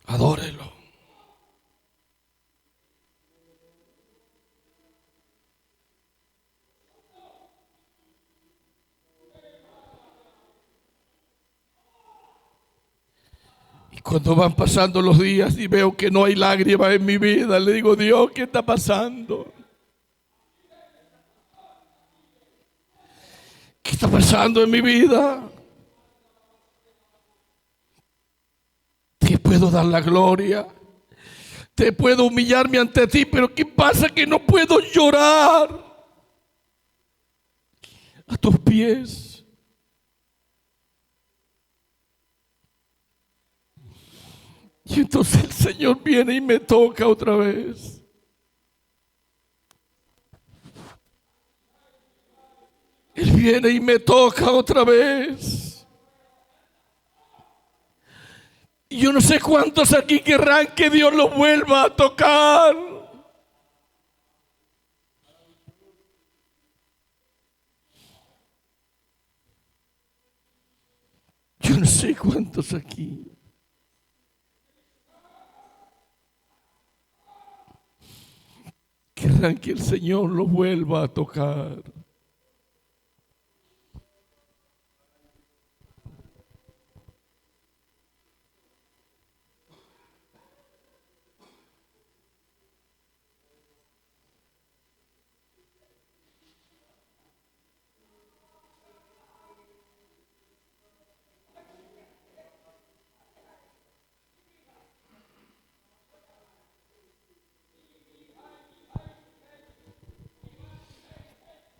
Adórelo. Y cuando van pasando los días y veo que no hay lágrimas en mi vida, le digo: Dios, ¿qué está pasando? ¿Qué está pasando en mi vida? Te puedo dar la gloria, te puedo humillarme ante ti, pero ¿qué pasa? Que no puedo llorar a tus pies. Y entonces el Señor viene y me toca otra vez. Él viene y me toca otra vez. Y yo no sé cuántos aquí querrán que Dios los vuelva a tocar. Yo no sé cuántos aquí querrán que el Señor los vuelva a tocar.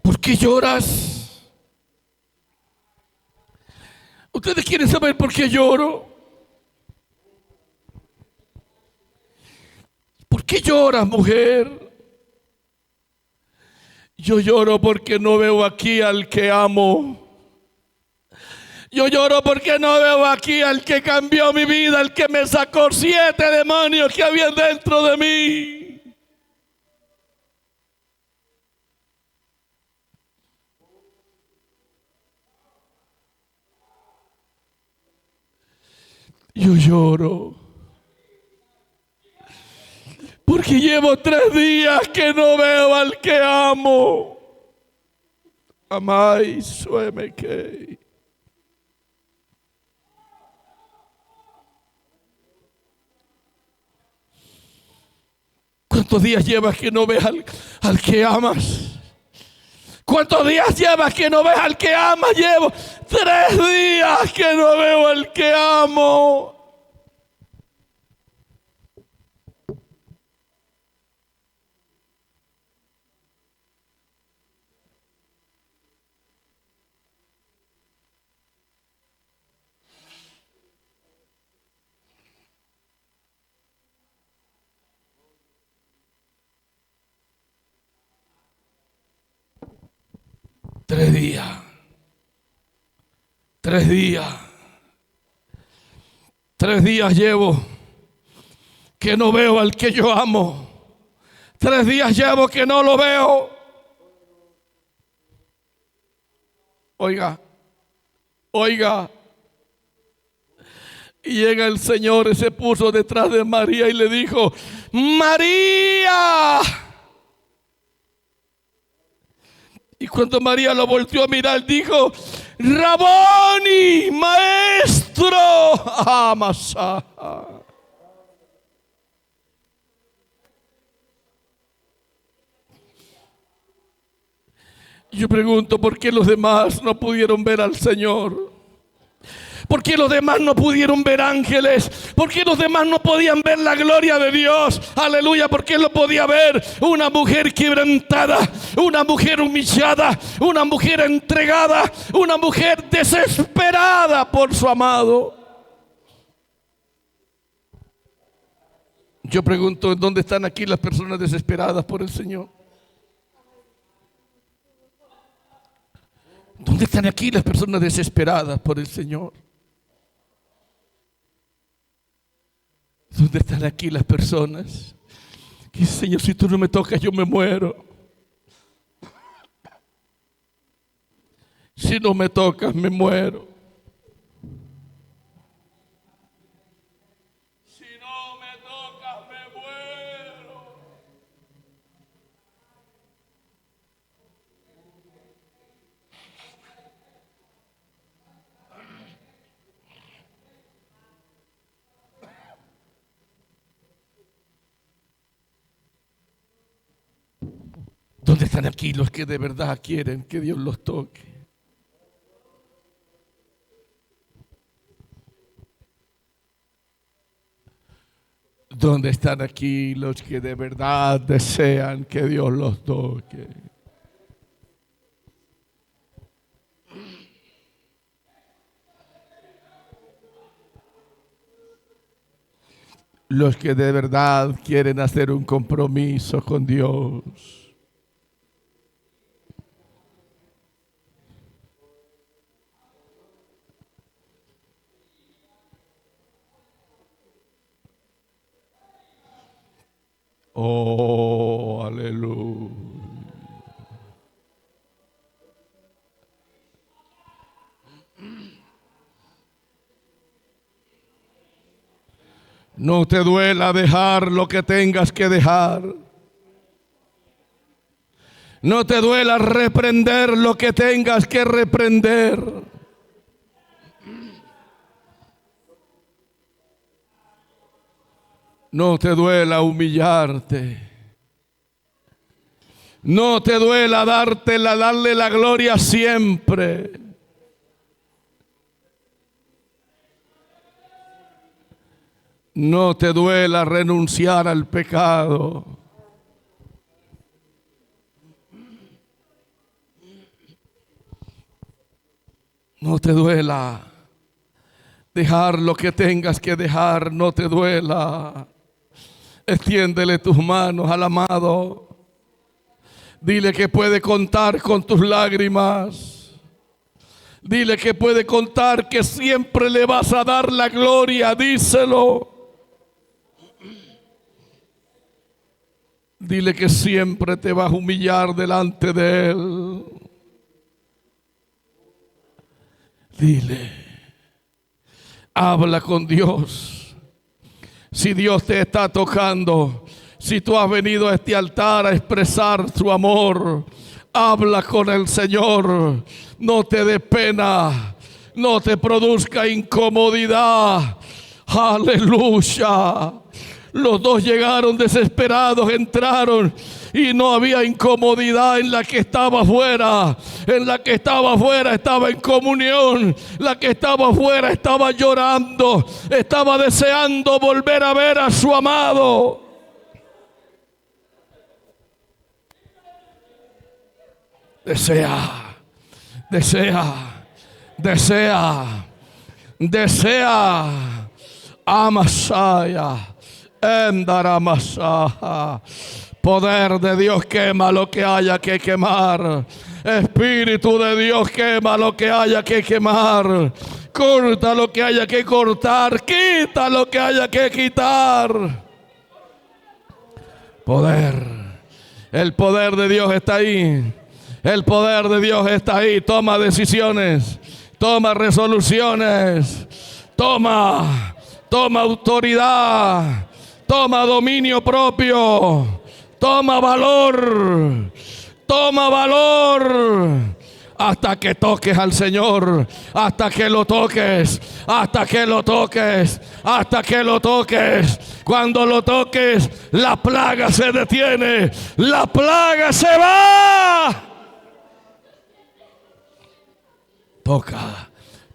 ¿Por qué lloras? ¿Ustedes quieren saber por qué lloro? ¿Por qué lloras, mujer? Yo lloro porque no veo aquí al que amo. Yo lloro porque no veo aquí al que cambió mi vida, al que me sacó 7 demonios que había dentro de mí. Yo lloro porque llevo 3 días que no veo al que amo. Amai sueme que. ¿Cuántos días llevas que no ves al que amas? ¿Cuántos días llevas que no ves al que amas? Llevo 3 días que no veo al que amo. Tres días. 3 días. 3 días llevo que no veo al que yo amo. 3 días llevo que no lo veo. Oiga. Y llega el Señor y se puso detrás de María y le dijo: ¡María! Y cuando María lo volteó a mirar, dijo: ¡Raboni, maestro! Amasa. Yo pregunto, ¿por qué los demás no pudieron ver al Señor? ¿Por qué los demás no pudieron ver ángeles? ¿Por qué los demás no podían ver la gloria de Dios? Aleluya, ¿por qué lo podía ver una mujer quebrantada, una mujer humillada, una mujer entregada, una mujer desesperada por su amado? Yo pregunto, ¿dónde están aquí las personas desesperadas por el Señor? ¿Dónde están aquí las personas desesperadas por el Señor? ¿Dónde están aquí las personas que dicen, Señor, si tú no me tocas, yo me muero? Si no me tocas, me muero. Si no me tocas, me muero. ¿Dónde están aquí los que de verdad quieren que Dios los toque? ¿Dónde están aquí los que de verdad desean que Dios los toque? Los que de verdad quieren hacer un compromiso con Dios. Oh, aleluya. No te duela dejar lo que tengas que dejar. No te duela reprender lo que tengas que reprender. No te duela humillarte. No te duela darle la gloria siempre. No te duela renunciar al pecado. No te duela dejar lo que tengas que dejar. No te duela. Extiéndele tus manos al amado. Dile que puede contar con tus lágrimas. Dile que puede contar que siempre le vas a dar la gloria. Díselo. Dile que siempre te vas a humillar delante de Él. Dile. Habla con Dios. Si Dios te está tocando, si tú has venido a este altar a expresar su amor, habla con el Señor. No te dé pena, no te produzca incomodidad. Aleluya. Los dos llegaron desesperados, entraron y no había incomodidad en la que estaba afuera. En la que estaba afuera estaba en comunión. La que estaba afuera estaba llorando. Estaba deseando volver a ver a su amado. Desea, Amasaya. Poder de Dios, quema lo que haya que quemar. Espíritu de Dios, quema lo que haya que quemar. Corta lo que haya que cortar. Quita lo que haya que quitar. Poder. El poder de Dios está ahí. El poder de Dios está ahí. Toma decisiones. Toma resoluciones. Toma autoridad. Toma dominio propio. Toma valor. Toma valor. Hasta que toques al Señor. Hasta que lo toques. Hasta que lo toques. Hasta que lo toques. Cuando lo toques, la plaga se detiene. La plaga se va. Toca.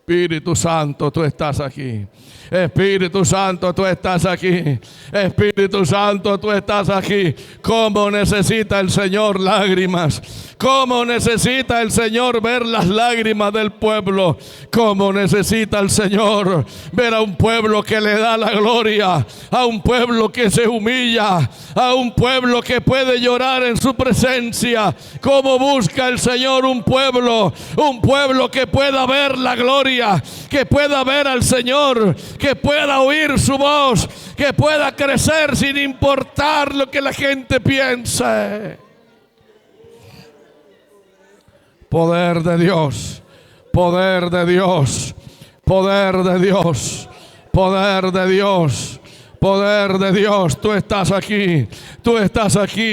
Espíritu Santo, tú estás aquí. Espíritu Santo, tú estás aquí. Espíritu Santo, tú estás aquí. ¿Cómo necesita el Señor lágrimas? ¿Cómo necesita el Señor ver las lágrimas del pueblo? ¿Cómo necesita el Señor ver a un pueblo que le da la gloria? A un pueblo que se humilla. A un pueblo que puede llorar en su presencia. ¿Cómo busca el Señor un pueblo? Un pueblo que pueda ver la gloria, que pueda ver al Señor, que pueda oír su voz, que pueda crecer sin importar lo que la gente piense. Poder de Dios, poder de Dios, poder de Dios, poder de Dios, poder de Dios. Tú estás aquí,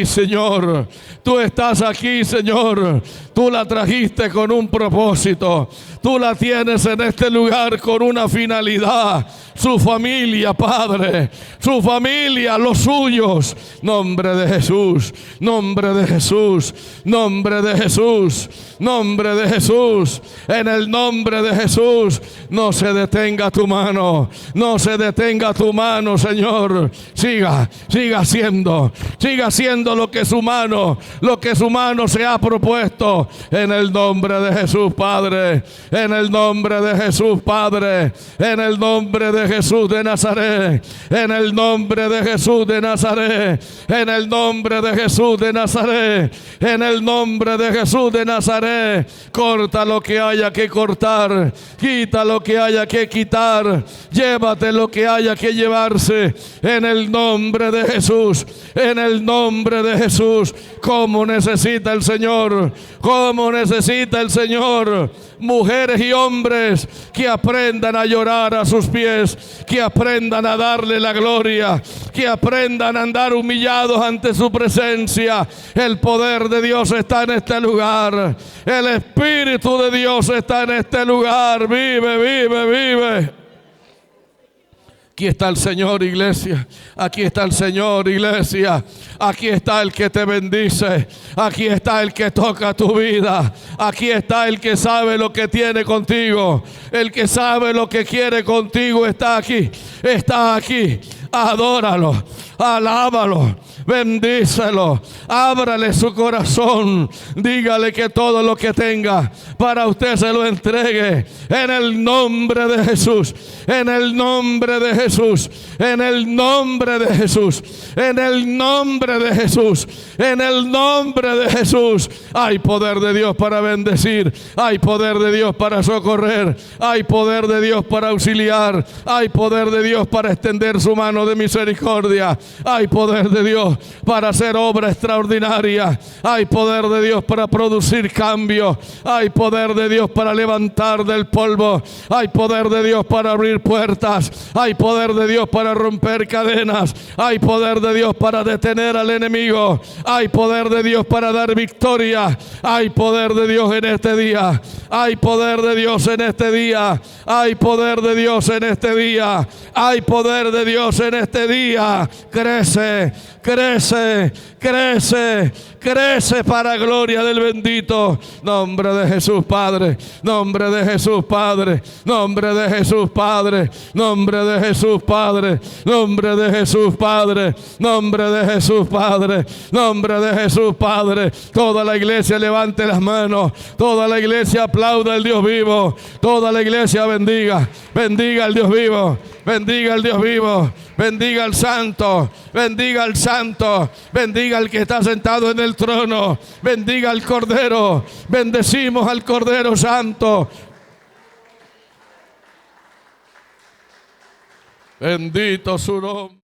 Señor. Tú estás aquí, Señor. Tú la trajiste con un propósito. Tú la tienes en este lugar con una finalidad. Su familia, Padre. Su familia, los suyos. Nombre de Jesús. Nombre de Jesús. Nombre de Jesús. Nombre de Jesús. En el nombre de Jesús. No se detenga tu mano. No se detenga tu mano, Señor. Siga haciendo. Siga haciendo lo que su mano se ha propuesto. En el nombre de Jesús, Padre. En el nombre de Jesús, Padre. En el nombre de Jesús de Nazaret. En el nombre de Jesús de Nazaret. En el nombre de Jesús de Nazaret. En el nombre de Jesús de Nazaret. Corta lo que haya que cortar. Quita lo que haya que quitar. Llévate lo que haya que llevarse. En el nombre de Jesús. En el nombre de Jesús. Como necesita el Señor. Como necesita el Señor. Mujeres y hombres que aprendan a llorar a sus pies, que aprendan a darle la gloria, que aprendan a andar humillados ante su presencia. El poder de Dios está en este lugar. El Espíritu de Dios está en este lugar. Vive, vive, vive. Aquí está el Señor, iglesia. Aquí está el Señor, iglesia. Aquí está el que te bendice. Aquí está el que toca tu vida. Aquí está el que sabe lo que tiene contigo. El que sabe lo que quiere contigo está aquí. Está aquí. Adóralo, alábalo, bendícelo, ábrale su corazón, dígale que todo lo que tenga para usted se lo entregue en el nombre de Jesús, en el nombre de Jesús, en el nombre de Jesús, en el nombre de Jesús, en el nombre de Jesús. Hay poder de Dios para bendecir, hay poder de Dios para socorrer, hay poder de Dios para auxiliar, hay poder de Dios para extender su mano de misericordia, hay poder de Dios para hacer obra extraordinaria, hay poder de Dios para producir cambio, hay poder de Dios para levantar del polvo, hay poder de Dios para abrir puertas, hay poder de Dios para romper cadenas, hay poder de Dios para detener al enemigo, hay poder de Dios para dar victoria, hay poder de Dios en este día, hay poder de Dios en este día, hay poder de Dios en este día, hay poder de Dios en este día. Crece, crece, crece, crece para gloria del bendito nombre de Jesús, Padre. Nombre de Jesús, Padre. Nombre de Jesús, Padre. Nombre de Jesús, Padre. Nombre de Jesús, Padre. Nombre de Jesús, Padre. Nombre de Jesús, Padre. Toda la iglesia levante las manos. Toda la iglesia aplauda al Dios vivo. Toda la iglesia bendiga. Bendiga al Dios vivo. Bendiga al Dios vivo. Bendiga al Santo. Bendiga al Santo. Bendiga al que está sentado en el trono. Bendiga al Cordero. Bendecimos al Cordero Santo. Bendito su nombre.